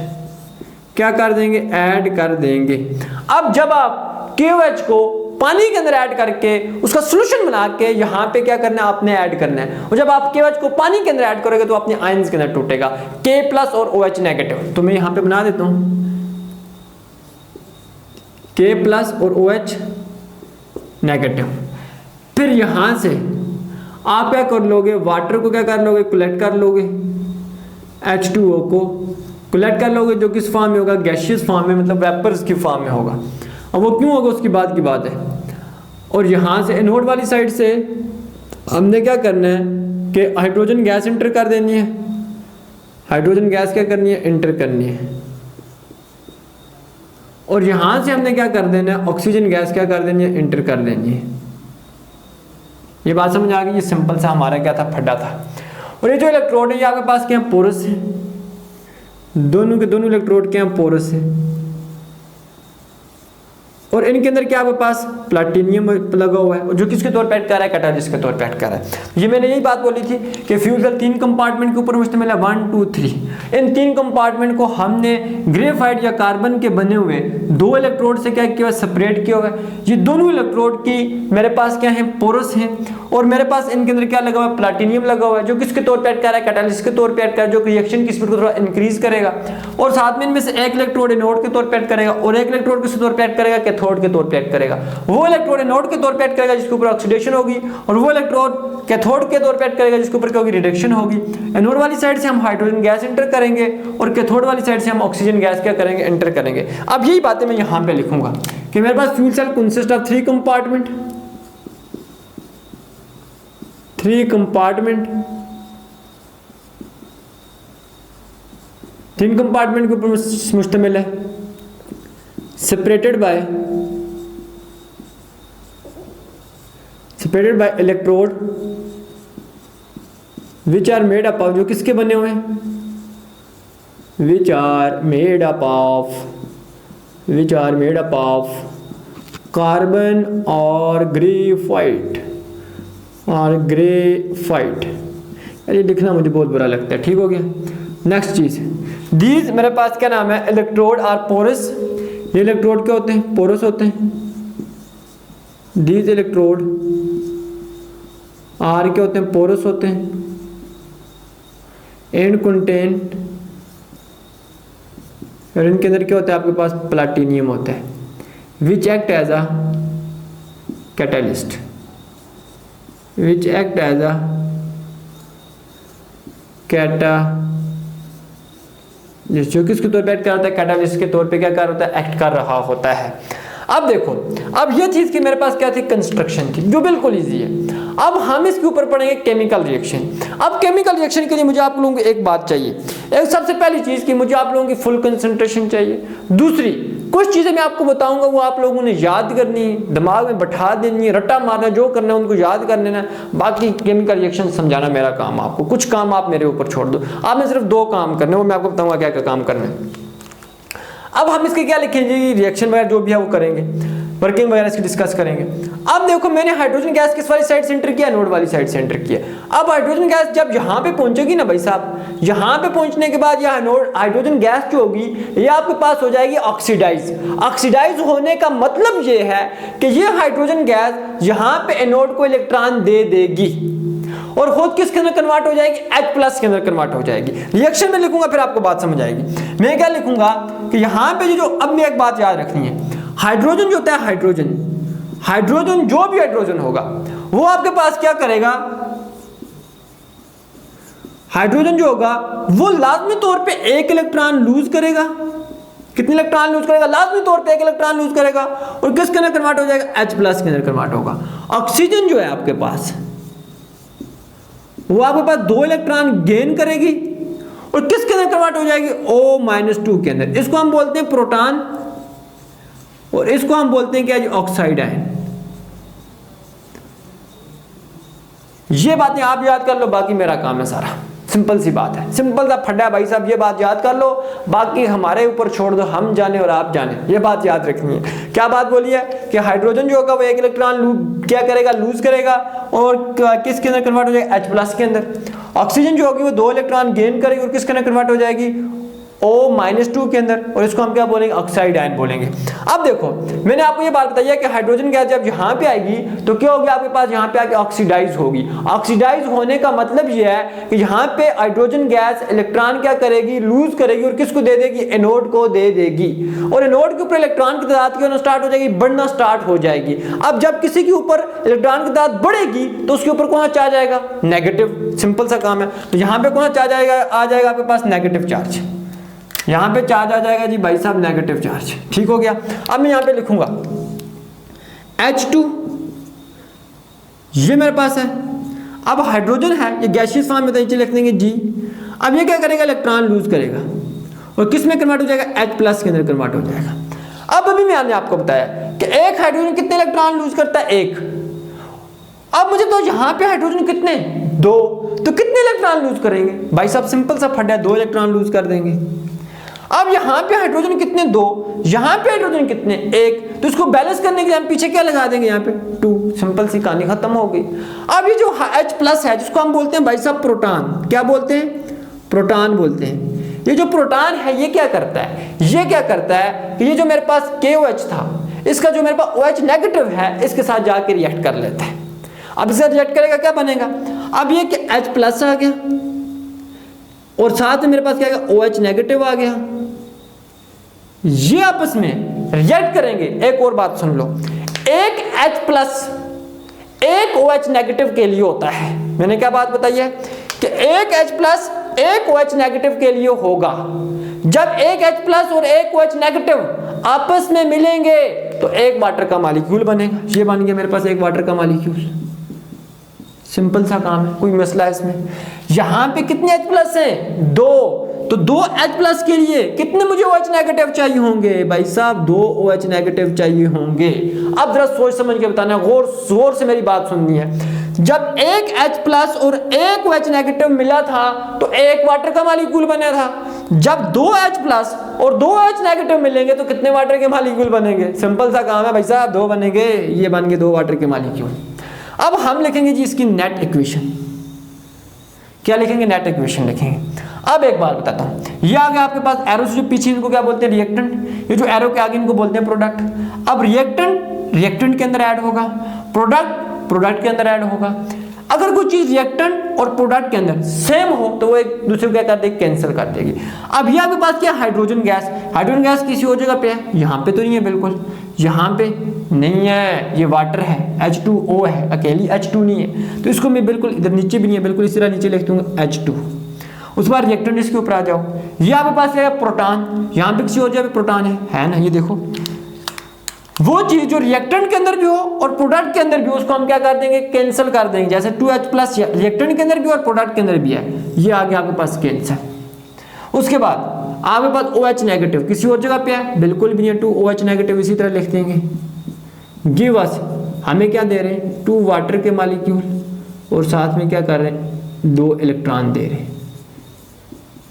क्या कर देंगे, ऐड कर देंगे। अब जब आप KOH को पानी के अंदर ऐड करके उसका सॉल्यूशन बना के यहाँ पे क्या करना है, आपने ऐड करना है। और जब आप KOH को पानी के अंदर ऐड करोगे तो अपने आयंस के अंदर टूटेगा, K+ और OH नेगेटिव। तो मैं यहाँ पे बना देता हूँ K+ और OH नेगेटिव। फिर यहाँ से आप क्या कर लोगे, वाटर को क्या कर लोगे, कलेक्ट कर लोगे, H2O को कलेक्ट कर लोगे, जो किस फॉर्म में होगा, गैसियस फॉर्म में, मतलब वेपर्स की फॉर्म में होगा। अब वो क्यों होगा उसकी बात की बात है। और यहाँ से एनोड वाली साइड से हमने क्या करना है कि हाइड्रोजन गैस इंटर कर देनी है। हाइड्रोजन गैस क्या करनी है, इंटर करनी है। और यहाँ से हमने क्या कर देना है, ऑक्सीजन गैस क्या कर देनी है, इंटर कर देनी है। ये बात समझ आ गई। ये सिंपल सा हमारा क्या था, फड्डा था। और ये जो इलेक्ट्रोड है ये आपके पास क्या, पोरस है। दोनों के दोनों इलेक्ट्रोड क्या, पोरस है। और इनके अंदर क्या आपके पास प्लाटिनियम लगा हुआ है, और जो किसके तौर पे ऐड कर रहा है, कैटालिस्ट के तौर पे ऐड कर रहा है। ये मैंने यही बात बोली थी कि फ्यूल सेल 3 कंपार्टमेंट के ऊपर मुश्तमिल है, 1 2 3। इन 3 कंपार्टमेंट को हमने ग्रेफाइट या कार्बन के बने हुए 2 इलेक्ट्रोड से क्या किया हुआ, सेपरेट किया हुआ है। ये दोनों इलेक्ट्रोड की मेरे पास क्या है, पोरस है। और मेरे पास इनके अंदर क्या लगा हुआ है, प्लाटिनियम लगा हुआ है, जो किसके तौर पे ऐड कर रहा है, कैटालिस्ट के तौर पे ऐड कर रहा है, जो रिएक्शन की स्पीड को थोड़ा इंक्रीज करेगा। और साथ में इनमें से एक इलेक्ट्रोड एनोड के तौर पे ऐड करेगा और एक इलेक्ट्रोड किसके तौर पे ऐड करेगा, कैथोड के तौर पे एक्ट करेगा, वो इलेक्ट्रोड एनोड के तौर पे एक्ट करेगा जिसके ऊपर ऑक्सीडेशन होगी, और वो इलेक्ट्रोड कैथोड के तौर पे एक्ट करेगा जिसके ऊपर क्या होगी, रिडक्शन होगी। एनोड वाली साइड से हम हाइड्रोजन गैस एंटर करेंगे और कैथोड वाली साइड से हम ऑक्सीजन गैस क्या करेंगे, एंटर करेंगे। अब यही बातें मैं यहाँ पे लिखूंगा कि मेरे पास fuel cell consist of 3 compartment, 3 compartment, 3 compartment के ऊपर मुश्तमिल है, separated by electrode which are made up of, जो किसके बने हुए हैं, which are made up of carbon और ग्रेफाइट, ये लिखना मुझे बहुत बुरा लगता है, ठीक हो गया। नेक्स्ट चीज, दीज मेरे पास क्या नाम है, इलेक्ट्रोड आर पोरस, ये इलेक्ट्रोड क्या होते हैं, पोरस होते हैं। दीज इलेक्ट्रोड आर क्या होते हैं, पोरस होते हैं। एंड कंटेन, और इनके अंदर क्या होता है, आपके पास प्लाटिनियम होता है, which act as a catalyst, जो किसके तौर पे एक्ट कर रहा है, कैटालिस्ट के तौर पे क्या कर रहा है, एक्ट कर रहा होता है। अब देखो, अब ये चीज की मेरे पास क्या थी, कंस्ट्रक्शन थी, जो बिल्कुल इजी है। अब हम इसके ऊपर पढ़ेंगे केमिकल रिएक्शन। अब केमिकल रिएक्शन के लिए मुझे आप लोगों को एक बात चाहिए, एक सबसे पहली चीज की मुझे आप लोगों की फुल कंसंट्रेशन चाहिए। दूसरी, कुछ चीजें मैं आपको बताऊंगा वो आप लोगों ने याद करनी, दिमाग में बैठा देनी है, रट्टा मारना, जो करना है उनको याद कर लेना। बाकी केमिकल रिएक्शन समझाना मेरा काम, आपको कुछ काम आप मेरे ऊपर छोड़ दो, आपने सिर्फ 2 काम करने, वो मैं आपको बताऊंगा क्या क्या काम करने। अब हम इसके क्या लिखेंगे, रिएक्शन वगैरह जो भी है वो करेंगे, वर्किंग वगैरह इसकी डिस्कस करेंगे। अब देखो, मैंने हाइड्रोजन गैस किस वाली साइड से एंटर किया, नोड वाली साइड से एंटर किया। अब हाइड्रोजन गैस जब यहाँ पे पहुंचेगी ना भाई साहब, यहाँ पे पहुंचने के बाद यह नोड हाइड्रोजन गैस जो होगी ये आपके पास हो जाएगी ऑक्सीडाइज। ऑक्सीडाइज होने का मतलब ये है कि ये हाइड्रोजन गैस यहाँ पे एनोड को इलेक्ट्रॉन दे देगी और खुद किसके अंदर कन्वर्ट हो जाएगी, H+ के अंदर कन्वर्ट हो जाएगी। रिएक्शन में लिखूंगा फिर आपको बात समझ आएगी। मैं क्या लिखूंगा कि यहाँ पे जो अब मैं एक बात याद रखनी है, हाइड्रोजन जो होता है, हाइड्रोजन जो भी हाइड्रोजन होगा वो आपके पास क्या करेगा, हाइड्रोजन जो होगा वो लाजमी तौर पे 1 इलेक्ट्रॉन लूज करेगा। कितने इलेक्ट्रॉन लूज करेगा, लाजमी तौर पे 1 इलेक्ट्रॉन लूज करेगा और किसके अंदर कन्वर्ट हो जाएगा, H+ के अंदर कन्वर्ट होगा। ऑक्सीजन जो है आपके पास वो आपके पास 2 इलेक्ट्रॉन गेन करेगी और किसके अंदर कन्वर्ट हो जाएगी, O-2 के अंदर। इसको हम बोलते हैं प्रोटॉन और इसको हम बोलते हैं क्या जी, ऑक्साइड आयन। ये बातें आप याद कर लो, बाकी मेरा काम है सारा। सिंपल सी बात है, सिंपल सा फड्डा है भाई साहब, ये बात याद कर लो, बाकी हमारे ऊपर छोड़ दो, हम जाने और आप जाने, ये बात याद रखनी है। क्या बात बोली है कि हाइड्रोजन जो होगा वो 1 इलेक्ट्रॉन क्या करेगा, लूज करेगा और किसके अंदर कन्वर्ट हो जाएगा, H+ के अंदर। ऑक्सीजन जो होगी वो 2 इलेक्ट्रॉन गेन करेगी और किसके अंदर कन्वर्ट हो जाएगी, O-2 के अंदर, और इसको हम क्या बोलेंगे, ऑक्साइड आयन बोलेंगे। अब देखो, मैंने आपको ये बात बताई है कि हाइड्रोजन गैस जब यहाँ पे आएगी तो क्या होगी, आपके पास यहाँ पे आके ऑक्सीडाइज होगी। ऑक्सीडाइज होने का मतलब ये है कि यहाँ पे हाइड्रोजन गैस इलेक्ट्रॉन क्या करेगी, लूज करेगी और किसको दे देगी, एनोड को दे देगी, और एनोड के ऊपर इलेक्ट्रॉन की तादाद क्या होना स्टार्ट हो जाएगी, बढ़ना स्टार्ट हो जाएगी। अब जब किसी के ऊपर इलेक्ट्रॉन की तादाद बढ़ेगी तो उसके ऊपर कौन सा चार्ज आएगा, नेगेटिव। सिंपल सा काम है। तो यहाँ पे कौन सा चार्ज आएगा, आ जाएगा आपके पास नेगेटिव चार्ज। यहां पे चार्ज आ जाएगा जी भाई साहब, नेगेटिव चार्ज। ठीक हो गया। अब मैं यहां पे लिखूंगा H2, ये मेरे पास है। अब हाइड्रोजन है, ये गैसियस फॉर्म में, तो लिख देंगे G। अब ये क्या करेगा, इलेक्ट्रॉन लूज करेगा और किस में कन्वर्ट हो जाएगा, H+ के अंदर कन्वर्ट हो जाएगा। अब अभी मैंने आपको बताया कि एक हाइड्रोजन कितने इलेक्ट्रॉन लूज करता है, 1। अब मुझे तो यहाँ पे हाइड्रोजन कितने, 2, तो कितने इलेक्ट्रॉन लूज करेंगे भाई साहब, सिंपल सा फटा है, 2 इलेक्ट्रॉन लूज कर देंगे। अब यहाँ पे हाइड्रोजन कितने, 2, यहाँ पे हाइड्रोजन कितने, 1, तो इसको बैलेंस करने के लिए हम पीछे क्या लगा देंगे, यहाँ पे 2। सिंपल सी कहानी खत्म हो गई। अब ये जो H+ है जिसको हम बोलते हैं भाई साहब प्रोटॉन, क्या बोलते हैं, प्रोटॉन बोलते हैं। ये जो प्रोटॉन है ये क्या करता है, ये क्या करता है कि ये जो मेरे पास KOH था, इसका जो मेरे पास OH नेगेटिव है इसके साथ जाके रिएक्ट कर लेता है। अब इसे रिएक्ट करेगा, क्या बनेगा, अब ये कि H+ आ गया और साथ में मेरे पास क्या आ गया, OH नेगेटिव आ गया। ये आपस में रिएक्ट करेंगे। एक और बात सुन लो, एक H प्लस एक OH नेगेटिव के लिए होता है। मैंने क्या बात बताई है कि एक H प्लस एक OH नेगेटिव के लिए होगा। जब एक H प्लस और एक OH नेगेटिव आपस में मिलेंगे तो एक वाटर का मॉलिक्यूल बनेगा। ये बन गया मेरे पास एक वाटर का मॉलिक्यूल। सिंपल सा काम है, कोई मसला है इसमें। यहां पे कितने H प्लस हैं? 2, तो 2 H प्लस के लिए कितने मुझे OH नेगेटिव चाहिए होंगे? भाई साहब 2 OH नेगेटिव चाहिए होंगे। अब जरा सोच समझ के बताना, गौर से मेरी बात सुननी है। जब एक H प्लस और एक OH नेगेटिव मिला था तो एक वाटर का मॉलिक्यूल बना था। जब 2 H प्लस और 2 OH नेगेटिव मिलेंगे तो कितने वाटर के मॉलिक्यूल बनेंगे? सिंपल सा काम है भाई साहब, 2 बनेंगे, ये बन गए 2 वाटर के मॉलिक्यूल। अब हम लिखेंगे जी इसकी नेट इक्वेशन। क्या लिखेंगे? नेट इक्वेशन लिखेंगे। अब एक बात बताता हूं, ये आ गया आपके पास एरो से जो पीछे, इनको क्या बोलते हैं? रिएक्टेंट। ये जो एरो के आगे इनको बोलते हैं प्रोडक्ट। अब रिएक्टेंट के अंदर ऐड होगा, प्रोडक्ट के अंदर ऐड होगा। अगर कोई चीज रिएक्टेंट और प्रोडक्ट के अंदर सेम हो तो वो एक दूसरे को क्या कर देगी? कैंसिल कर देगी। अब ये आपके पास क्या? हाइड्रोजन गैस किसी और जगह पे है, यहाँ पे तो नहीं है, बिल्कुल यहाँ पे नहीं है, ये वाटर है, H2O है, अकेली H2 नहीं है। तो इसको मैं बिल्कुल इधर नीचे भी नहीं है, बिल्कुल इस तरह नीचे लिख दूंगा H2। उसके बाद रिएक्टेंट इसके ऊपर आ जाओ, ये आपके पास है प्रोटॉन, यहाँ पे किसी और जगह पे प्रोटॉन है ना? ये देखो, वो चीज जो रिएक्टेंट के अंदर भी हो और प्रोडक्ट के अंदर भी हो उसको हम क्या कर देंगे? कैंसिल कर देंगे। जैसे 2H प्लस रिएक्टेंट के अंदर भी और प्रोडक्ट के अंदर भी है, ये आ गया आपके पास कैंसिल। उसके बाद आपके पास OH नेगेटिव किसी और जगह पे है, बिल्कुल भी नहीं है, 2 OH नेगेटिव इसी तरह लिख देंगे। गिव अस, हमें क्या दे रहे हैं? 2 वाटर के मॉलिक्यूल और साथ में क्या कर रहे हैं? 2 इलेक्ट्रॉन दे रहे हैं,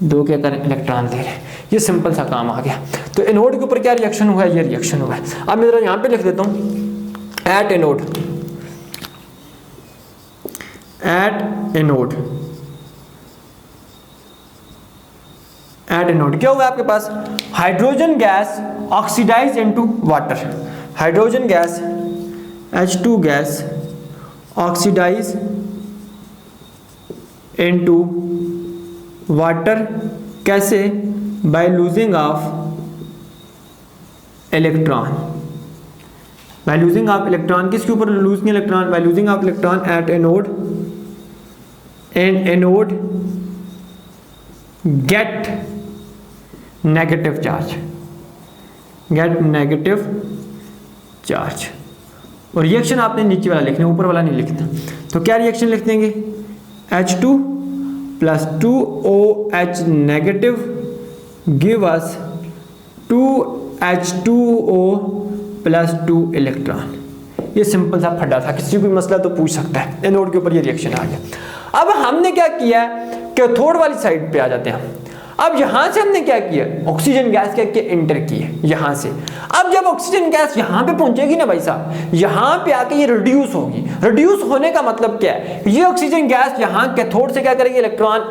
2 क्या कर रहे हैं? इलेक्ट्रॉन दे रहे हैं। ये सिंपल सा काम आ गया। तो एनोड के ऊपर क्या रिएक्शन हुआ है? ये रिएक्शन हुआ है। अब मैं जरा यहाँ पे लिख देता हूँ एट एनोड क्या हुआ आपके पास? Hydrogen gas oxidise into water. Hydrogen gas H2 gas oxidise into water. कैसे? By losing of electron. By losing of electron, किसके ऊपर losing electron? By losing of electron at anode, and anode get negative charge, और reaction आपने नीचे वाला लिखना, ऊपर वाला नहीं लिखना। तो क्या रिएक्शन लिख देंगे? H2 plus 2OH negative give us 2H2O plus 2 electron. ये सिंपल सा फड्डा था, किसी कोई मसला तो पूछ सकता है। एनोड के ऊपर ये रिएक्शन आ गया। अब हमने क्या किया? कैथोड वाली साइड पे आ जाते हैं। अब यहां से हमने क्या किया? ऑक्सीजन गैस क्या किया? एंटर किए यहां से। अब जब ऑक्सीजन गैस यहां पे पहुंचेगी ना भाई साहब, यहां पे आके ये रिड्यूस होगी। रिड्यूस होने का मतलब क्या है? ये ऑक्सीजन गैस यहां कैथोड से क्या करेगी? इलेक्ट्रॉन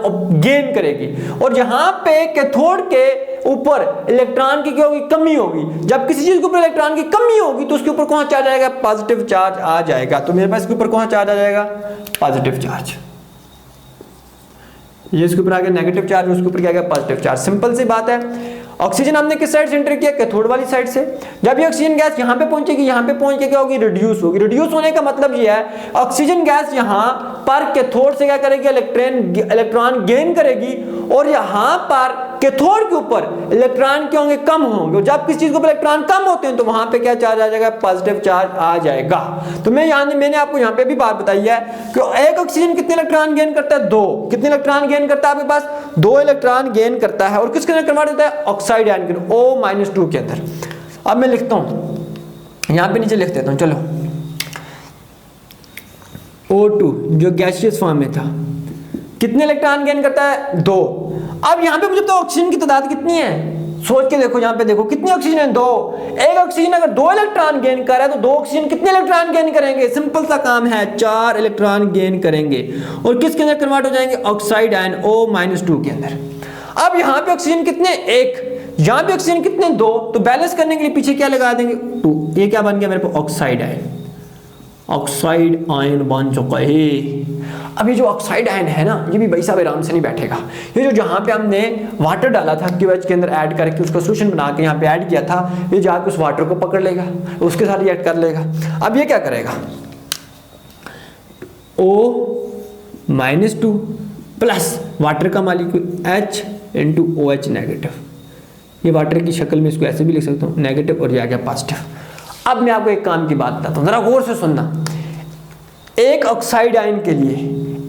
गेन करेगी, और यहां पे कैथोड के ऊपर इलेक्ट्रॉन की क्या होगी? कमी होगी। जब किसी चीज के ऊपर इलेक्ट्रॉन की कमी होगी तो उसके ऊपर कौन चार्ज आएगा? पॉजिटिव चार्ज आ जाएगा। तो मेरे पास इसके ऊपर कौन चार्ज आ जाएगा? Positive charge. ये इसके ऊपर आ गया नेगेटिव चार्ज, उसके ऊपर क्या गया? Positive charge. सिंपल सी बात है। ऑक्सीजन हमने किस साइड से एंटर किया? कैथोड वाली साइड से। जब ये ऑक्सीजन गैस यहाँ पे पहुंचेगी, यहाँ पे पहुंच के क्या होगी? रिड्यूस होगी। रिड्यूस होने का मतलब ये है ऑक्सीजन गैस यहाँ पर कैथोड से क्या करेगी? इलेक्ट्रॉन गेन करेगी, और यहाँ पर कैथोड के ऊपर इलेक्ट्रॉन क्या होंगे? कम होंगे। और जब किसी चीज के ऊपर इलेक्ट्रॉन कम होते हैं तो वहां पे क्या चार्ज आ जाएगा? पॉजिटिव चार्ज आ जाएगा। तो मैंने आपको यहाँ पे भी बात बताई है कि एक ऑक्सीजन कितने इलेक्ट्रॉन गेन करता है? 2। कितने इलेक्ट्रॉन गेन करता है आपके पास? 2 इलेक्ट्रॉन गेन करता है। और किसके अंदर कन्वर्ट होता है? ऑक्साइड आयन के O-2 के अंदर। अब मैं लिखता हूं, यहां पे नीचे लिख देता हूं, चलो। O2 जो गैसियस फॉर्म में था, कितने इलेक्ट्रॉन गेन करता है? 2। अब यहां पे मुझे तो ऑक्सीजन की तादाद कितनी है? सोच के देखो, यहां पे देखो कितनी ऑक्सीजन है? 2। एक ऑक्सीजन अगर 2 इलेक्ट्रॉन गेन कर रहा है तो 2 ऑक्सीजन कितने इलेक्ट्रॉन गेन करेंगे? सिंपल सा काम है, 4 इलेक्ट्रॉन गेन करेंगे। और किसके अंदर कन्वर्ट हो जाएंगे? ऑक्साइड आयन O-2 के अंदर। अब यहां पे ऑक्सीजन कितने? 1। यहां पे ऑक्सीजन कितने? 2। तो बैलेंस करने के लिए पीछे क्या लगा देंगे? 2। ये क्या बन गया मेरे पास? Oxide ion. ऑक्साइड आयन बन चुका है। अब ये जो ऑक्साइड आयन है ना, ये भी भाई साहब आराम से नहीं बैठेगा। ये जो जहाँ पे हमने वाटर डाला था QH के अंदर ऐड करके उसका सोल्यूशन बना के यहाँ पे ऐड किया था, ये जाके उस वाटर को पकड़ लेगा, उसके साथ रिएक्ट कर लेगा। अब ये क्या करेगा, O-2 प्लस वाटर का molecule H into OH negative. ये वाटर की शक्ल में इसको ऐसे भी लिख सकता हूँ, नेगेटिव, और ये आ गया पॉजिटिव। अब मैं आपको एक काम की बात बताता हूँ, जरा गौर से सुनना। एक ऑक्साइड आयन के लिए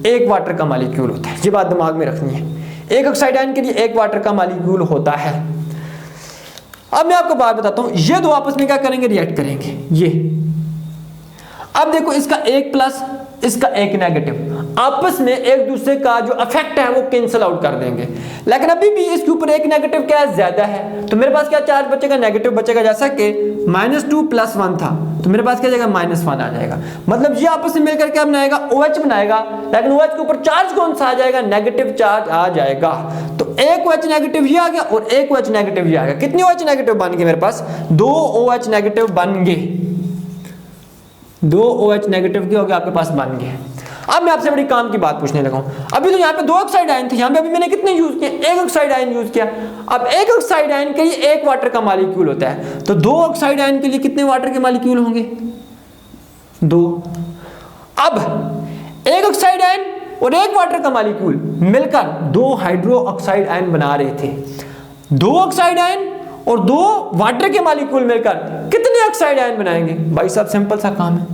एक वाटर का मालिक्यूल होता है, ये बात दिमाग में रखनी है। एक ऑक्साइड आयन के लिए एक वाटर का मालिक्यूल होता है। अब मैं आपको बात बताता हूँ, ये दो आपस में क्या करेंगे, रिएक्ट करेंगे। ये अब देखो, इसका एक प्लस, इसका एक नेगेटिव, आपस में एक दूसरे का जो इफेक्ट है वो कैंसिल आउट कर देंगे। लेकिन अभी भी इसके ऊपर एक नेगेटिव क्या है, ज्यादा है, तो मेरे पास क्या चार्ज बचेगा, नेगेटिव बचेगा। जैसा कि -2 + 1 था, तो मेरे पास क्या जाएगा, -1 आ जाएगा। मतलब ये आपस में मिलकर क्या बनाएगा, OH बनाएगा, लेकिन OH के ऊपर चार्ज कौन सा आ जाएगा, नेगेटिव चार्ज आ जाएगा। तो एक OH नेगेटिव ये आ गया और एक OH नेगेटिव ये आ गया। कितने OH नेगेटिव बन गए मेरे पास, 2 OH नेगेटिव बन गए। 2 OH नेगेटिव के हो गए आपके पास बन गए। अब मैं आपसे बड़ी काम की बात पूछने लगा हूं। अभी तो यहाँ पे 2 ऑक्साइड आयन थे, यहाँ पे अभी मैंने कितने यूज किए, एक ऑक्साइड आयन यूज किया। अब एक ऑक्साइड आयन के लिए एक वाटर का मॉलिक्यूल होता है, तो 2 ऑक्साइड आयन के लिए कितने वाटर के मॉलिक्यूल होंगे, 2। अब एक ऑक्साइड आयन और एक वाटर का मॉलिक्यूल मिलकर 2 हाइड्रो ऑक्साइड आयन बना रहे थे। 2 ऑक्साइड आयन और 2 वाटर के मॉलिक्यूल मिलकर कितने ऑक्साइड आयन बनाएंगे, भाई साहब सिंपल सा काम है,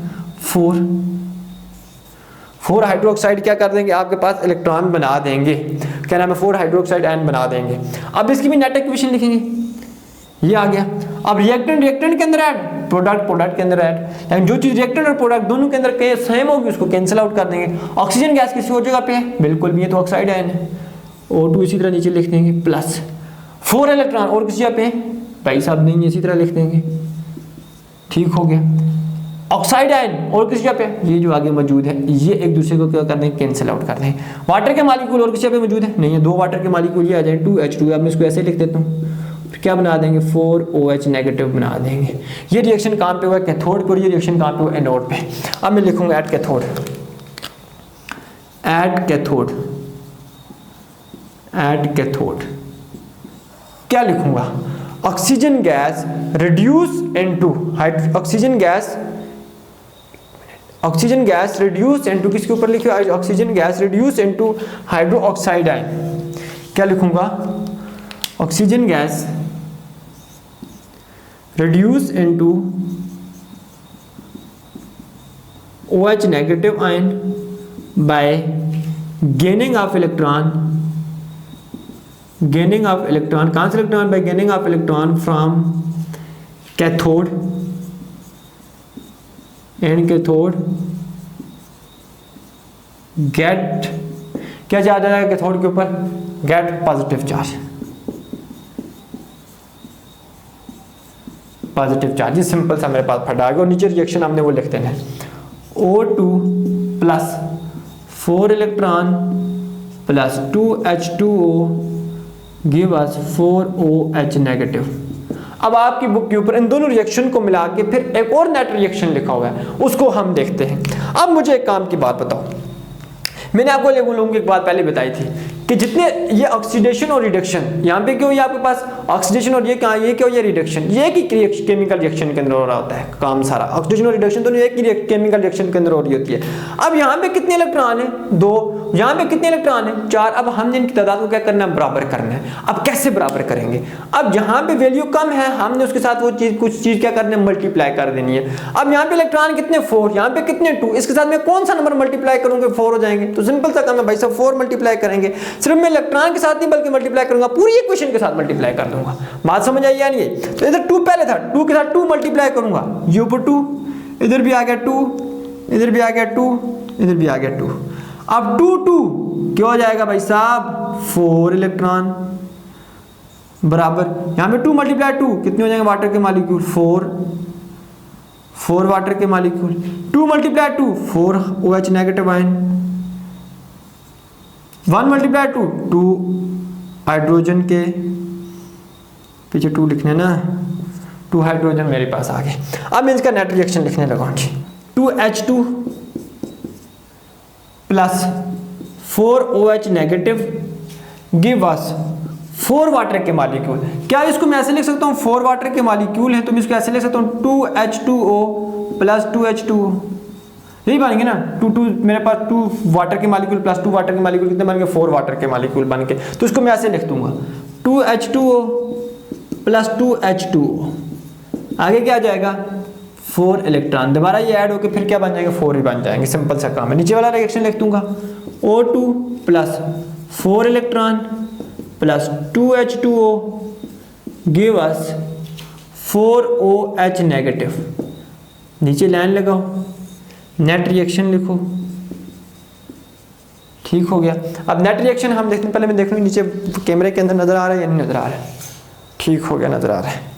4 हाइड्रोक्साइड क्या कर देंगे, आपके पास इलेक्ट्रॉन बना देंगे। क्या नाम है, 4 हाइड्रोक्साइड आयन बना देंगे। अब इसकी भी नेट इक्वेशन लिखेंगे, ये आ गया। अब रिएक्टेंट रिएक्टेंट के अंदर ऐड, प्रोडक्ट प्रोडक्ट के अंदर ऐड, लेकिन जो चीज रिएक्टेंट और प्रोडक्ट दोनों के अंदर सेम होगी उसको कैंसिल आउट कर देंगे। ऑक्सीजन गैस किसी और जगह पे है, बिल्कुल भी, ये तो ऑक्साइड आयन है। O2 इसी तरह नीचे लिख देंगे, प्लस 4 इलेक्ट्रॉन और किसी जगह पे भाई साहब नहीं, इसी तरह लिख देंगे, ठीक हो गया। ऑक्साइड आयन और किसी जगह पे ये जो आगे मौजूद है, ये एक दूसरे को क्या कर देंगे, कैंसिल आउट कर देंगे। वाटर के मॉलिक्यूल और किसी जगह पे मौजूद है, नहीं है, 2 वाटर के मॉलिक्यूल ये आ जाए, 2H2। अब मैं इसको ऐसे लिख देता हूँ, फिर क्या बना देंगे, 4OH नेगेटिव बना देंगे। ये रिएक्शन कहाँ पे हुआ, कैथोड पे, और ये रिएक्शन कहाँ पे हुआ, एनोड पे। अब मैं लिखूंगा at cathode, at cathode, at cathode. क्या लिखूंगा, oxygen gas reduce into oxygen gas reduce into किसके ऊपर लिखे, oxygen gas reduce into hydroxide ion. क्या लिखूंगा, oxygen gas reduce into OH negative ion by gaining of electron, gaining of electron, कहां से electron, by gaining of electron from cathode and cathode get, क्या charge आएगा cathode के ऊपर, get positive charge, positive charge. ये simple सा मेरे पास फटा आ गया। और नीचे रिएक्शन हमने वो लिख देना है, O2 plus 4 electron plus 2H2O give us 4OH negative. अब आपकी बुक के ऊपर इन दोनों रिएक्शन को मिला के फिर एक और नेट रिएक्शन लिखा हुआ है, उसको हम देखते हैं। अब मुझे एक काम की बात बताओ, मैंने आपको लोगों की एक बात पहले बताई थी कि जितने ये ऑक्सीडेशन और रिडक्शन, यहाँ पे क्यों, ये आपके पास ऑक्सीडेशन और ये कहाँ, ये क्यों, ये रिडक्शन, ये एक ही केमिकल रिएक्शन के अंदर हो रहा होता है काम सारा। ऑक्सीडेशन और रिडक्शन दोनों एक ही केमिकल रिएक्शन के अंदर हो रही होती है। अब यहाँ पे कितने इलेक्ट्रॉन है, 2, यहाँ पे कितने इलेक्ट्रॉन है, 4। अब हमने इनकी तादाद को क्या करना है, बराबर करना है। अब कैसे बराबर करेंगे, अब जहाँ पे वैल्यू कम है हमने उसके साथ वो चीज, कुछ चीज क्या करनी है, मल्टीप्लाई कर देनी है। अब यहाँ पे इलेक्ट्रॉन कितने, 4, यहाँ पे कितने, 2, इसके साथ मैं कौन सा नंबर मल्टीप्लाई करूंगा, 4 हो जाएंगे। तो सिंपल सा काम है भाई साहब, 4 मल्टीप्लाई करेंगे। सिर्फ मैं इलेक्ट्रॉन के साथ नहीं बल्कि मल्टीप्लाई करूंगा, पूरी इक्वेशन के साथ मल्टीप्लाई कर दूंगा। बात समझ आई या नहीं? तो इधर 2 पहले था, 2 के साथ 2 मल्टीप्लाई करूंगा, ये ऊपर 2, इधर भी आ गया 2, इधर भी आ गया 2, इधर भी आ गया 2। अब 2 2 क्या हो जाएगा भाई साहब, 4 इलेक्ट्रॉन बराबर, यहां पे 2 मल्टीप्लाई 2 कितने हो जाएंगे, वाटर के मॉलिक्यूल 4 वाटर के molecule, 2 multiply 2 4 OH negative ion, 1 multiply 2 hydrogen के पीछे 2 लिखने ना, 2 हाइड्रोजन मेरे पास आ गए। अब मैं इसका नेट रिएक्शन लिखने लगा, 2H2 plus 4OH negative give us 4 water के मालिक्यूल। क्या इसको मैं ऐसे लिख सकता हूँ, 4 वाटर के मालिक्यूल हैं तो मैं इसको ऐसे लिख सकता हूँ 2H2O प्लस 2H2O, यही बनेंगे ना। 2 मेरे पास 2 वाटर के मालिक्यूल प्लस 2 वाटर के मालिक्यूल कितने बन गए, 4 वाटर के मालिक्यूल बन के। तो इसको मैं ऐसे लिख दूंगा 2H2O प्लस 2H2O, आगे क्या आ जाएगा 4 इलेक्ट्रॉन, दोबारा ये ऐड होकर फिर क्या बन जाएंगे 4 ही बन जाएंगे, सिंपल सा काम है। नीचे वाला रिएक्शन लिख दूंगा O2 plus 4 electron plus 2H2O give us 4OH negative. नीचे लाइन लगाओ, नेट रिएक्शन लिखो, ठीक हो गया। अब नेट रिएक्शन हम देखने पहले मैं देखूंगी नीचे कैमरे के अंदर नजर आ रहा है या नहीं नजर आ रहा है, ठीक हो गया, नजर आ रहा है।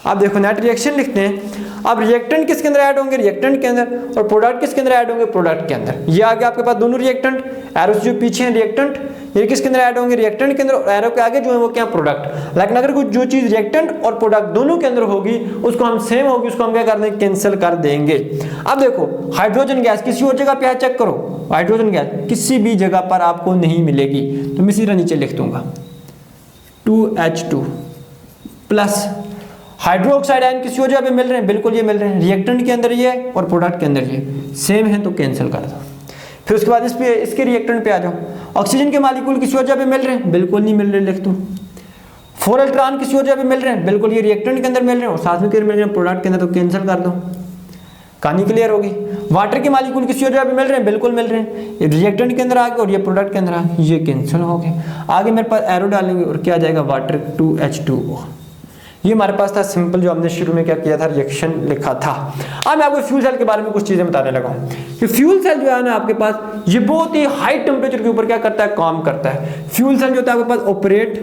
अब देखो नेट रिएक्शन लिखते हैं। अब रिएक्टेंट किसके अंदर ऐड होंगे, रिएक्टेंट के अंदर, और प्रोडक्ट किसके अंदर ऐड होंगे, प्रोडक्ट के अंदर। ये आगे आपके पास दोनों रिएक्टेंट, एरोस जो पीछे हैं रिएक्टेंट, ये किसके अंदर ऐड होंगे, रिएक्टेंट के अंदर, और एरो के आगे जो है वो क्या, प्रोडक्ट। लेकिन अगर कुछ जो चीज रिएक्टेंट और प्रोडक्ट दोनों के अंदर होगी उसको हम सेम होगी उसको हम क्या कर देंगे, कैंसिल कर देंगे। अब देखो हाइड्रोजन गैस किसी और जगह पे है, चेक करो, हाइड्रोजन गैस किसी भी जगह पर आपको नहीं मिलेगी, तो मैं सीधा नीचे लिख दूंगा 2H2 प्लस हाइड्रोक्साइड आयन किसी और जगह पे मिल रहे हैं, बिल्कुल ये मिल रहे हैं, रिएक्टेंट के अंदर ये और प्रोडक्ट के अंदर ये सेम है तो कैंसिल कर दो। फिर उसके बाद इस पे इसके रिएक्टेंट पे आ जाओ, ऑक्सीजन के मालिक्यूल किसी और जगह पे मिल रहे हैं, बिल्कुल नहीं मिल रहे, लिख दो। 4 इलेक्ट्रॉन किसी और जगह पे मिल रहे हैं, बिल्कुल ये रिएक्टेंट के अंदर मिल रहे हैं और साथ में मिल रहे हैं प्रोडक्ट के अंदर, तो कैंसिल कर दो, कहानी क्लियर होगी। वाटर के मालिक्यूल किसी और जगह पे मिल रहे हैं, बिल्कुल मिल रहे हैं, ये रिएक्टेंट के अंदर आ गए और ये प्रोडक्ट के अंदर आ गए, ये कैंसिल हो गए। आगे मेरे पास एरो डालेंगे और क्या आ जाएगा, वाटर 2H2O। ये हमारे पास था सिंपल, जो हमने शुरू में क्या किया था, रिएक्शन लिखा था। अब मैं आपको फ्यूल सेल के बारे में कुछ चीजें बताने लगा हूं कि फ्यूल सेल जो है ना आपके पास ये बहुत ही हाई टेम्परेचर के ऊपर क्या करता है, काम करता है। फ्यूल सेल जो होता है आपके पास ऑपरेट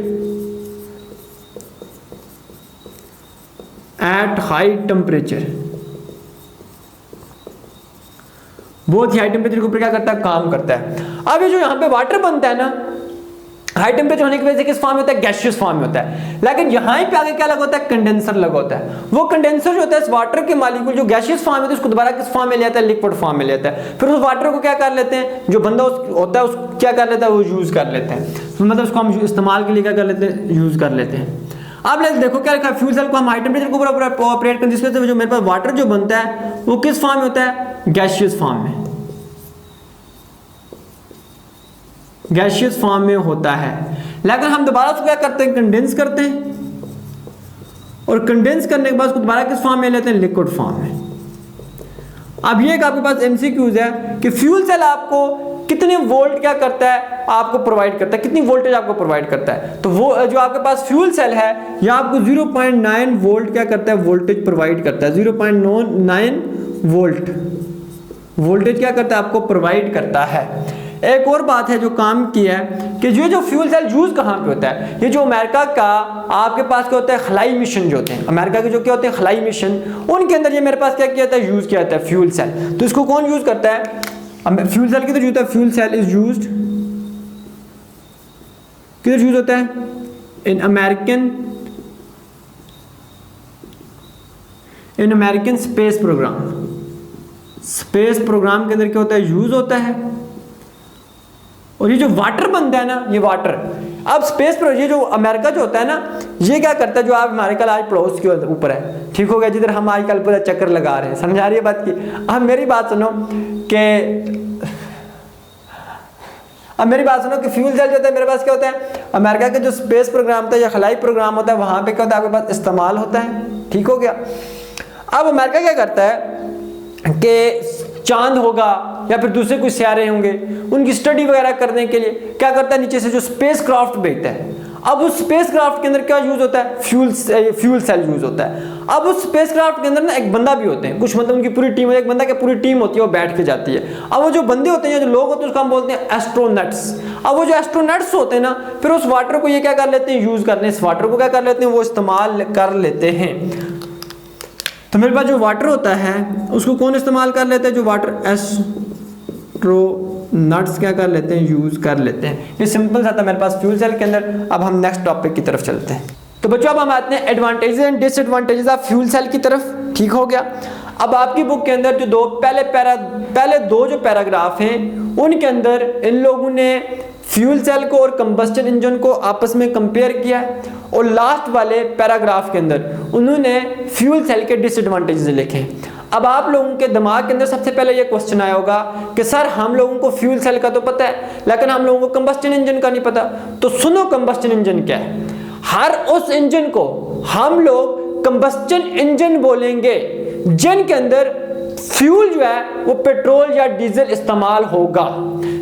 एट हाई टेम्परेचर, बहुत ही हाई टेम्परेचर के ऊपर क्या करता है, काम करता है। अब ये जो यहाँ पे वाटर बनता है ना, हाई टेम्परेचर होने की वजह से किस फॉर्म में होता है, गैसियस फॉर्म में होता है। लेकिन यहाँ पे आगे क्या लगा होता है, कंडेंसर लगा होता है। वो कंडेंसर जो होता है इस वाटर के मालिक्यूल जो गैसियस फॉर्म में होता है उसको दोबारा किस फॉर्म में ले आता है, लिक्विड फॉर्म में ले आता है। फिर उस वाटर को क्या कर लेते हैं, जो बंदा होता है उसको क्या कर लेता है, वो यूज कर लेते हैं, मतलब उसको हम इस्तेमाल के लिए क्या कर लेते हैं, यूज कर लेते हैं। अब देखो क्या लिखा है, फ्यूल सेल को हम हाई टेम्परेचर के ऊपर ऑपरेट करते हैं, जिसकी वजह से जो मेरे पास वाटर जो बनता है वो किस फॉर्म में होता है, गैसियस फॉर्म में, गैसियस फॉर्म में होता है। लेकिन हम दोबारा उसको क्या करते हैं, कंडेंस करते हैं, और कंडेंस करने के बाद उसको दोबारा किस फॉर्म में लेते हैं, लिक्विड फॉर्म में। अब ये एक आपके पास एमसीक्यूज है कि फ्यूल सेल आपको कितने वोल्ट क्या करता है, आपको प्रोवाइड करता है, कितनी वोल्टेज आपको प्रोवाइड करता है। तो वो जो आपके पास फ्यूल सेल है ये आपको 0.9 वोल्ट क्या करता है, वोल्टेज प्रोवाइड करता है। 0.9 वोल्ट वोल्टेज क्या करता है, आपको प्रोवाइड करता है। एक और बात है जो काम की है कि ये जो फ्यूल सेल यूज कहाँ पे होता है, ये जो अमेरिका का आपके पास क्या होता है, खलाई मिशन जो होते हैं, अमेरिका के जो क्या होते हैं खलाई मिशन, उनके अंदर ये मेरे पास क्या किया जाता है, यूज किया जाता है फ्यूल सेल। तो इसको कौन यूज करता है, फ्यूल सेल किधर यूज होता है, फ्यूल सेल इज यूज्ड किधर यूज होता है, in American space program. Space program के अंदर क्या होता है, यूज होता है। और ये जो वाटर बनता है ना, ये वाटर अब स्पेस पर, ये जो अमेरिका जो होता है ना, ये क्या करता है, जो आप अमेरिका आज पड़ोस के ऊपर है, ठीक हो गया, जिधर हम आजकल पूरा चक्कर लगा रहे हैं, समझा रही है बात की। अब मेरी बात सुनो कि फ्यूल सेल जो होता है मेरे पास क्या होता है, अमेरिका के जो स्पेस प्रोग्राम होता है या खलाई प्रोग्राम होता है, वहां पे क्या होता है, आपके पास इस्तेमाल होता है, ठीक हो गया। अब अमेरिका क्या करता है कि चांद होगा या फिर दूसरे कोई सियारे होंगे, उनकी स्टडी वगैरह करने के लिए क्या करता है, नीचे से जो स्पेस क्राफ्ट भेजता है। अब उस स्पेस क्राफ्ट के अंदर क्या यूज होता है, फ्यूल सेल यूज होता है। अब उस स्पेस क्राफ्ट के अंदर ना एक बंदा भी होते हैं, कुछ मतलब उनकी पूरी टीम, एक बंदा की पूरी टीम होती है, वो बैठ के जाती है। अब वो जो बंदे होते हैं, जो लोग होते हैं, उसको हम बोलते हैं एस्ट्रोनट्स। अब वो जो एस्ट्रोनट्स होते हैं ना, फिर उस वाटर को ये क्या कर लेते हैं, यूज करने, इस वाटर को क्या कर लेते हैं, वो इस्तेमाल कर लेते हैं। तो मेरे पास जो वाटर होता है उसको कौन इस्तेमाल कर लेते हैं, जो वाटर एस्ट्रोनट्स क्या कर लेते हैं, यूज कर लेते हैं। ये सिंपल सा था मेरे पास फ्यूल सेल के अंदर। अब हम नेक्स्ट टॉपिक की तरफ चलते हैं। तो बच्चों अब हम आते हैं advantages and disadvantages of fuel cell की तरफ, ठीक हो गया। अब आपकी बुक के अंदर जो पहले दो जो पैराग्राफ हैं उनके अंदर इन लोगों ने फ्यूल सेल को और कंबस्टन इंजन को आपस में कंपेयर किया है, और लास्ट वाले पैराग्राफ के अंदर उन्होंने फ्यूल सेल के डिसएडवांटेजेस लिखे। अब आप लोगों के दिमाग के अंदर सबसे पहले ये क्वेश्चन आया होगा कि सर हम लोगों को फ्यूल सेल का तो पता है लेकिन हम लोगों को कंबस्टन इंजन का नहीं पता। तो सुनो कंबस्टन इंजन क्या है। हर उस इंजन को हम लोग कंबस्टन इंजन बोलेंगे जिनके अंदर फ्यूल जो है वो पेट्रोल या डीजल इस्तेमाल होगा।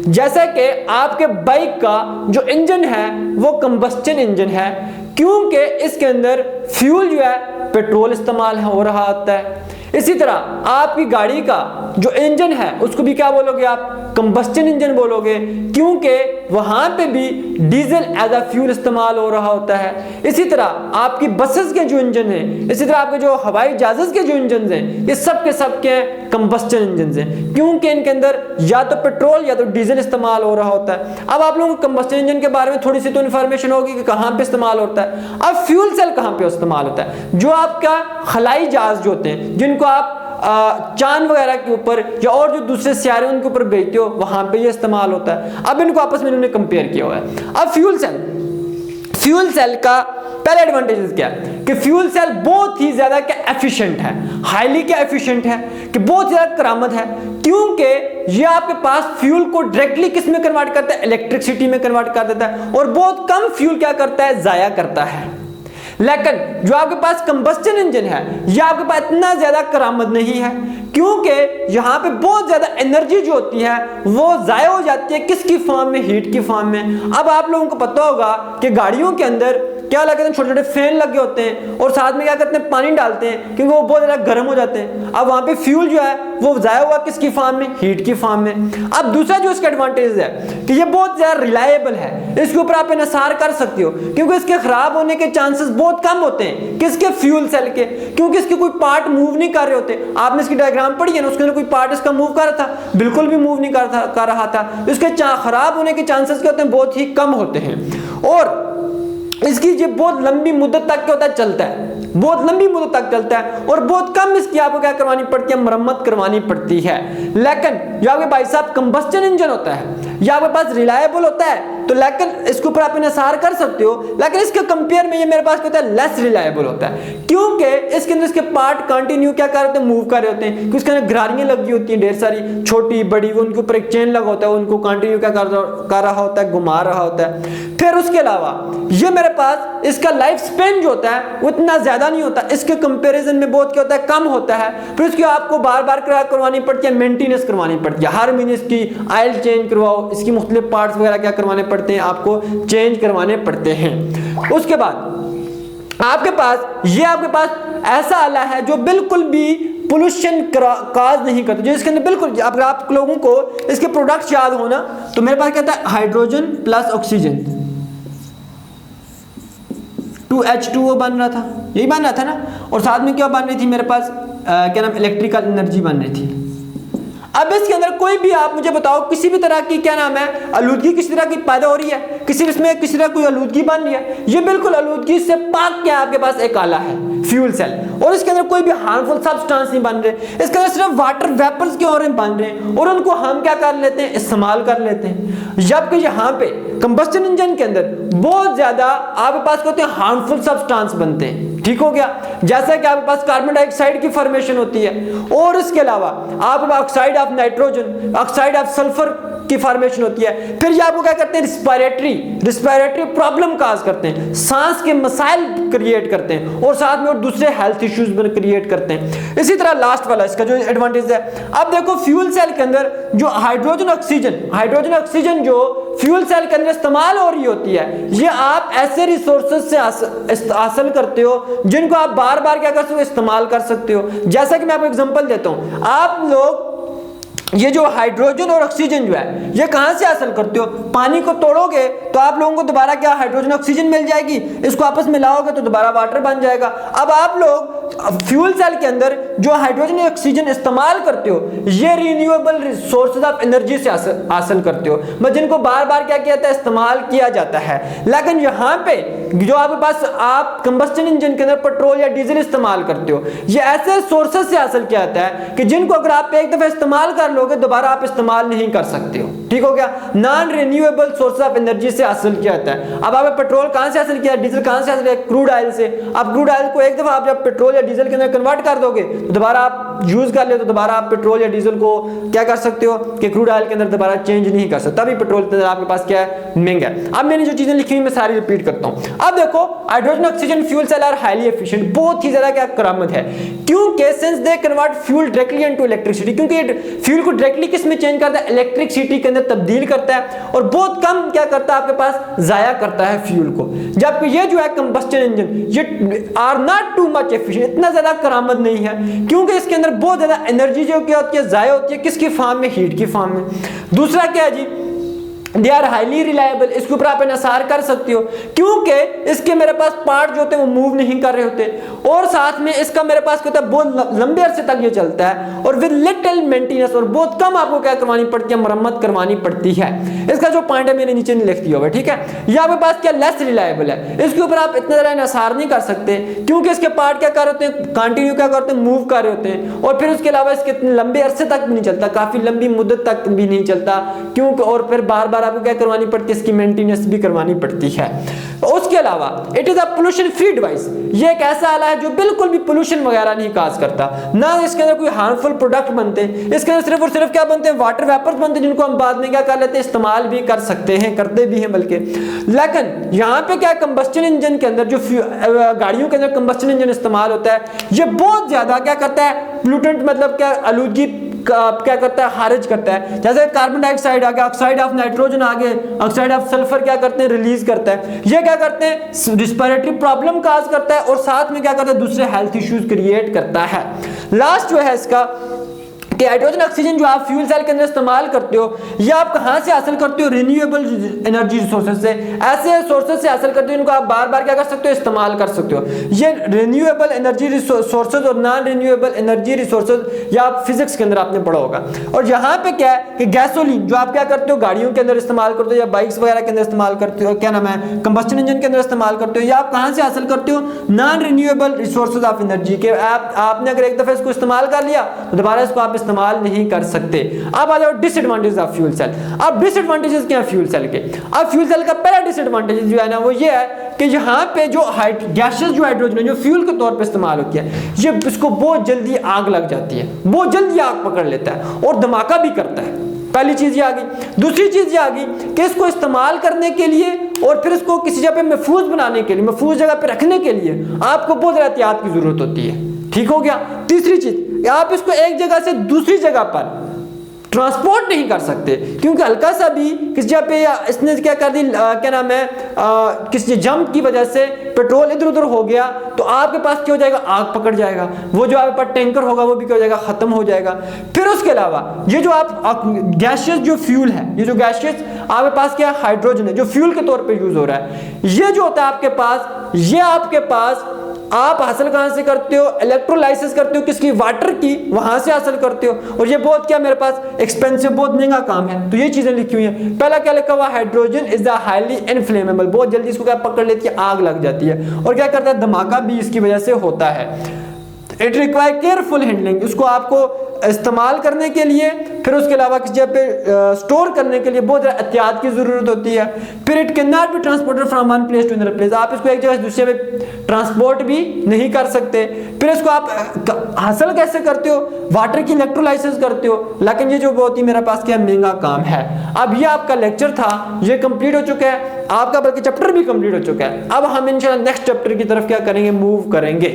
जैसा कि आपके बाइक का जो इंजन है वो कंबस्टन इंजन है, क्योंकि इसके अंदर फ्यूल जो है पेट्रोल इस्तेमाल हो रहा होता है। इसी तरह आपकी गाड़ी का जो इंजन है उसको भी क्या बोलोगे आप, कंबस्टन इंजन बोलोगे, क्योंकि वहां पे भी डीजल एज अ फ्यूल इस्तेमाल हो रहा होता है। इसी तरह आपकी बसेस के जो इंजन है, इसी तरह आपके जो हवाई जहाज के जो इंजन हैं, ये सब के कंबस्टन इंजन हैं, क्योंकि इनके अंदर या तो पेट्रोल या तो डीजल इस्तेमाल हो रहा होता है। अब आप लोगों को कंबस्टन इंजन के बारे में थोड़ी सी तो इन्फॉर्मेशन होगी कि कहां पे इस्तेमाल होता है। अब फ्यूल सेल कहां पे इस्तेमाल होता है, जो आपका हवाई जहाज जो होते हैं जिनको आप चांद वगैरह के ऊपर या और जो दूसरे सियारे उनके ऊपर भेजते हो, वहां पे ये इस्तेमाल होता है। अब इनको आपस में इन्होंने कंपेयर किया हुआ है। अब फ्यूल सेल का पहले एडवांटेजेस क्या है कि फ्यूल सेल बहुत ही ज्यादा क्या एफिशिएंट है, हाईली क्या एफिशिएंट है कि बहुत ज्यादा करामत है, क्योंकि ये आपके पास फ्यूल को डायरेक्टली किस में कन्वर्ट करता है, इलेक्ट्रिसिटी में कन्वर्ट कर देता है, और बहुत कम फ्यूल क्या करता है, जाया करता है। लेकिन जो आपके पास कंबस्टन इंजन है यह आपके पास इतना ज्यादा करामत नहीं है, क्योंकि यहां पे बहुत ज्यादा एनर्जी जो होती है वो जाया हो जाती है किसकी फॉर्म में, हीट की फॉर्म में। अब आप लोगों को पता होगा कि गाड़ियों के अंदर क्या लगे हैं, छोटे छोटे फैन लगे होते हैं और साथ में क्या करते हैं, पानी डालते हैं, क्योंकि वो बहुत ज्यादा गर्म हो जाते हैं। अब वहां पे फ्यूल जो है वो जाया हुआ किसकी फॉर्म में, हीट की फॉर्म में। अब दूसरा जो इसका एडवांटेज है कि ये बहुत ज्यादा रिलायबल है, इसके ऊपर आप इन्हिसार कर सकते हो, क्योंकि इसके खराब होने के चांसेस बहुत कम होते हैं। किसके, फ्यूल सेल के, क्योंकि इसके कोई पार्ट मूव नहीं कर रहे होते। आपने इसकी डायग्राम पढ़ी है ना, उसके अंदर कोई पार्ट इसका मूव कर रहा था, बिल्कुल भी मूव नहीं कर रहा था। इसके खराब होने के चांसेस क्या होते हैं, बहुत ही कम होते हैं। और इसकी ये बहुत लंबी मुद्दत तक क्या होता है, चलता है, बहुत लंबी मुद्दत तक चलता है, और बहुत कम इसकी आपको क्या करवानी पड़ती है, मरम्मत करवानी पड़ती है। लेकिन जो आपके भाई साहब कंबस्टन इंजन होता है या आपके पास रिलायबल होता है, तो लेकिन इसके ऊपर आप इन्हिसार कर सकते हो, लेकिन इसके कंपेयर में ये मेरे पास क्या होता है, लेस रिलायबल होता है, क्योंकि इसके अंदर इसके पार्ट कंटिन्यू क्या कर रहे होते हैं, मूव कर रहे होते हैं, क्योंकि इसके अंदर घरारियां लगी होती हैं ढेर सारी, छोटी बड़ी, उनके ऊपर एक चेन लगा होता है, उनको कंटिन्यू क्या कर रहा होता है, घुमा रहा होता है। फिर उसके अलावा ये मेरे पास इसका लाइफ स्पेन जो होता है वो इतना ज्यादा नहीं होता, इसके कंपैरिजन में बहुत क्या होता है, कम होता है। फिर इसकी आपको बार बार करवानी पड़ती है, मेंटेनेंस करवानी पड़ती है, हर महीने इसकी ऑयल चेंज करवाओ, इसकी मुख्तलिफ पार्ट्स वगैरह क्या करवाने पड़ते हैं, आपको चेंज करवाने पड़ते हैं। उसके बाद आपके पास ऐसा आला है जो बिल्कुल भी पोल्यूशन काज नहीं करता, जो इसके अंदर बिल्कुल, अगर आप लोगों को इसके प्रोडक्ट्स याद हो ना, तो मेरे पास कहता है हाइड्रोजन प्लस ऑक्सीजन 2H2O बन रहा था, यही बन रहा था ना, और साथ में क्या बन रही थी मेरे पास, क्या नाम, इलेक्ट्रिकल एनर्जी बन रही थी। अब इसके अंदर कोई भी आप मुझे बताओ, किसी भी तरह की क्या नाम है, आलूदगी किसी तरह की पैदा हो रही है, किसी तरह कोई आलूदगी बन रही है, ये बिल्कुल आलूदगी से पाक क्या आपके पास एक आला है, फ्यूल सेल, और इसके अंदर कोई भी हार्मफुल सब्सटेंस नहीं बन रहे, इसके अंदर सिर्फ वाटर वेपर्स के और बन रहे हैं, और उनको हम क्या कर लेते हैं, इस्तेमाल कर लेते हैं। जबकि यहाँ पे कंबस्टन इंजन के अंदर बहुत ज्यादा आपके पास क्या होते हैं, हार्मफुल सब्सटेंस बनते हैं। ठीक हो गया, जैसा कि आपके पास कार्बन डाइऑक्साइड की फॉर्मेशन होती है, और इसके अलावा आपके पास oxide of nitrogen, oxide of sulphur की फॉर्मेशन होती है। फिर ये आपको क्या करते हैं, रिस्पायरेटरी प्रॉब्लम काज करते हैं, सांस के मसाइल क्रिएट करते हैं, और साथ में और दूसरे हेल्थ इश्यूज क्रिएट करते हैं। इसी तरह लास्ट वाला इसका जो एडवांटेज है, अब देखो फ्यूल सेल के अंदर जो हाइड्रोजन ऑक्सीजन जो फ्यूल सेल के अंदर इस्तेमाल हो रही होती है, ये आप ऐसे रिसोर्सेज से हासिल करते हो जिनको आप बार बार क्या कर सकते हो, इस्तेमाल कर सकते हो। जैसा कि मैं आपको एग्जांपल देता हूं, आप लोग ये जो हाइड्रोजन और ऑक्सीजन जो है ये कहां से हासिल करते हो, पानी को तोड़ोगे तो आप लोगों को दोबारा क्या हाइड्रोजन ऑक्सीजन मिल जाएगी, इसको आपस में मिलाओगे तो दोबारा वाटर बन जाएगा। अब आप लोग फ्यूल सेल के अंदर जो हाइड्रोजन और ऑक्सीजन इस्तेमाल करते हो, ये रिन्यूएबल सोर्सेज ऑफ एनर्जी से हासिल करते हो, मतलब जिनको बार बार क्या किया जाता है, इस्तेमाल किया जाता है। लेकिन यहाँ पे जो आपके पास आप कंबस्टन इंजन के अंदर पेट्रोल या डीजल इस्तेमाल करते हो, ये ऐसे सोर्सेज से हासिल किया जाता है कि जिनको अगर आप एक दफा इस्तेमाल कर लोगे दोबारा आप इस्तेमाल नहीं कर सकते हो, ठीक हो गया। Non renewable source of energy से हासिल किया जाता है। अब आपने पेट्रोल कहां से हासिल किया, डीजल कहां से हासिल किया, क्रूड ऑयल से। अब क्रूड ऑयल को एक दफा आप जब पेट्रोल या डीजल के अंदर कन्वर्ट कर दोगे तो दोबारा आप यूज कर ले तो दोबारा आप पेट्रोल या डीजल को क्या कर सकते हो कि क्रूड ऑयल के अंदर दोबारा चेंज नहीं कर सकते, तभी पेट्रोल के अंदर आपके पास क्या है, महंगा है। अब मैंने जो चीजें लिखी हुई मैं सारी रिपीट करता हूं। अब देखो hydrogen oxygen fuel cell are highly efficient, बहुत ही ज्यादा क्या करामत है, क्योंकि since they convert fuel directly into electricity, क्योंकि फ्यूल को डायरेक्टली किस में चेंज करता है, इलेक्ट्रिसिटी के अंदर तब्दील करता है, और बहुत कम क्या करता है आपके पास, जाया करता है फ्यूल को। जबकि ये जो है कंबस्टन इंजन ये are not too much efficient, इतना ज्यादा करामत नहीं है, क्योंकि इसके अंदर बहुत ज्यादा एनर्जी जो क्या होती है, जाया होती है, किसकी फॉर्म में, हीट की फॉर्म में। दूसरा क्या है जी, दे आर हाईली रिलायबल, इसके ऊपर आप इंसार कर सकते हो, क्योंकि इसके मेरे पास पार्ट जो होते हैं वो मूव नहीं कर रहे होते, और साथ में इसका मेरे पास क्या होता है, बहुत लंबे अरसे तक ये चलता है, और विद लिटिल मेंटेनेंस, और बहुत कम आपको क्या करवानी पड़ती है, मरम्मत करवानी पड़ती है। इसका जो पॉइंट है मैंने नीचे नहीं लिख दिया हुआ, ठीक है। ये आपके पास क्या लेस रिलायबल है, इसके ऊपर आप इतना ज्यादा इंसार नहीं कर सकते, क्योंकि इसके पार्ट क्या कर रहे होते हैं, कंटिन्यू क्या करते हैं, मूव कर रहे होते हैं, और फिर उसके अलावा इसके इतने लंबे अरसे तक भी नहीं चलता, काफी लंबी मुद्दत तक भी नहीं चलता, क्योंकि और फिर बार बार आपको क्या करवानी पड़ती है, इसकी मेंटेनेंस भी करवानी पड़ती है। उसके अलावा it is a pollution free device, ये एक ऐसा आला है जो बिल्कुल भी पोल्यूशन वगैरह नहीं काज करता, ना इसके अंदर कोई हार्मफुल प्रोडक्ट बनते, इसके अंदर सिर्फ और सिर्फ क्या बनते हैं, वाटर वेपर्स बनते हैं, जिनको हम बाद में क्या कर लेते हैं, इस्तेमाल भी कर सकते हैं, करते भी हैं बल्कि। लेकिन यहाँ पे क्या कंबस्टन इंजन के अंदर जो गाड़ियों के अंदर कंबस्टन इंजन इस्तेमाल होता है, ये बहुत ज्यादा क्या करता है, पोल्यूटेंट मतलब क्या, आलूदगी क्या करता है, खारिज करता है। जैसे कार्बन डाइऑक्साइड आ गया, ऑक्साइड ऑफ नाइट्रोजन आ गए, ऑक्साइड ऑफ सल्फर क्या करते हैं, रिलीज करता है। ये क्या करते हैं, रिस्पिरेटरी प्रॉब्लम काज करता है, और साथ में क्या करता है, दूसरे हेल्थ इश्यूज क्रिएट करता है। लास्ट जो है इसका कि हाइड्रोजन ऑक्सीजन जो आप फ्यूल सेल के अंदर इस्तेमाल करते हो, ये आप कहां से हासिल करते हो, रिन्यूएबल एनर्जी रिसोर्सेज से, ऐसे सोर्सेज से हासिल करते हो इनको आप बार बार क्या कर सकते हो, इस्तेमाल कर सकते हो। ये रिन्यूएबल एनर्जी रिसोर्सेज और नॉन रिन्यूएबल एनर्जी रिसोर्सेज, या आप फिजिक्स के अंदर आपने पढ़ा होगा। और यहाँ पे क्या है कि गैसोलीन जो आप क्या करते हो, गाड़ियों के अंदर इस्तेमाल करते हो, या बाइक्स वगैरह के अंदर इस्तेमाल करते हो, क्या नाम है, कंबस्टन इंजन के अंदर इस्तेमाल करते हो, या आप कहां से हासिल करते हो, non renewable resources of energy के। आपने अगर एक दफा इसको इस्तेमाल कर लिया तो दोबारा इसको आप इस्तेमाल नहीं कर सकते। अब आ जाओ डिसएडवांटेज ऑफ फ्यूल सेल। अब डिसएडवांटेजेस क्या है फ्यूल सेल के। अब फ्यूल सेल का पहला डिसएडवांटेज जो है ना वो ये है कि यहाँ पे जो गैसेस जो हाइड्रोजन है जो फ्यूल के तौर पे इस्तेमाल होती है, ये इसको बहुत जल्दी आग लग जाती है, बहुत जल्दी आग पकड़ लेता है और धमाका भी करता है। पहली चीज ये आ गई। दूसरी चीज ये आ गई कि इसको इस्तेमाल करने के लिए और फिर इसको किसी जगह पे महफूज बनाने के लिए, महफूज जगह पे रखने के लिए आपको बहुत ज्यादा एहतियात की जरूरत होती है। ठीक हो गया। तीसरी चीज, आप इसको एक जगह से दूसरी जगह पर ट्रांसपोर्ट नहीं कर सकते, क्योंकि हल्का सा भी किसी जगह पे इसने क्या कर दी, क्या नाम है, किसी जंप की वजह से पेट्रोल इधर उधर हो गया तो आपके पास क्या हो जाएगा, आग पकड़ जाएगा। वो जो आपके पास टैंकर होगा वो भी क्या हो जाएगा, खत्म हो जाएगा। फिर उसके अलावा ये जो आप गैसियस जो फ्यूल है, ये जो गैसियस आपके पास क्या हाइड्रोजन है जो फ्यूल के तौर पे यूज हो रहा है, ये जो होता है आपके पास, ये आपके पास आप हासिल कहां से करते हो, इलेक्ट्रोलाइसिस करते हो, किसकी, वाटर की, वहां से हासिल करते हो। और ये बहुत क्या मेरे पास एक्सपेंसिव, बहुत महंगा काम है। तो ये चीजें लिखी हुई हैं। पहला क्या लिखा हुआ, hydrogen is the highly inflammable, बहुत जल्दी इसको क्या पकड़ लेती है, आग लग जाती है। और क्या करता है, धमाका भी इसकी वजह से होता है। इट रिक्वायर केयरफुल हैंडलिंग, उसको आपको इस्तेमाल करने के लिए, फिर उसके अलावा किसी जगह पे स्टोर करने के लिए बहुत ज़्यादा एहतियात की जरूरत होती है। फिर it can not be transported from one place to another place, आप इसको एक जगह से दूसरे पे ट्रांसपोर्ट भी नहीं कर सकते। फिर इसको आप हासिल कैसे करते हो, वाटर की इलेक्ट्रोलाइसिस करते हो। लेकिन ये जो बहुत ही मेरे पास क्या महंगा काम है। अब ये आपका लेक्चर था, ये कंप्लीट हो चुका है आपका, बल्कि चैप्टर भी कंप्लीट हो चुका है। अब हम इंशाल्लाह नेक्स्ट चैप्टर की तरफ क्या करेंगे, मूव करेंगे।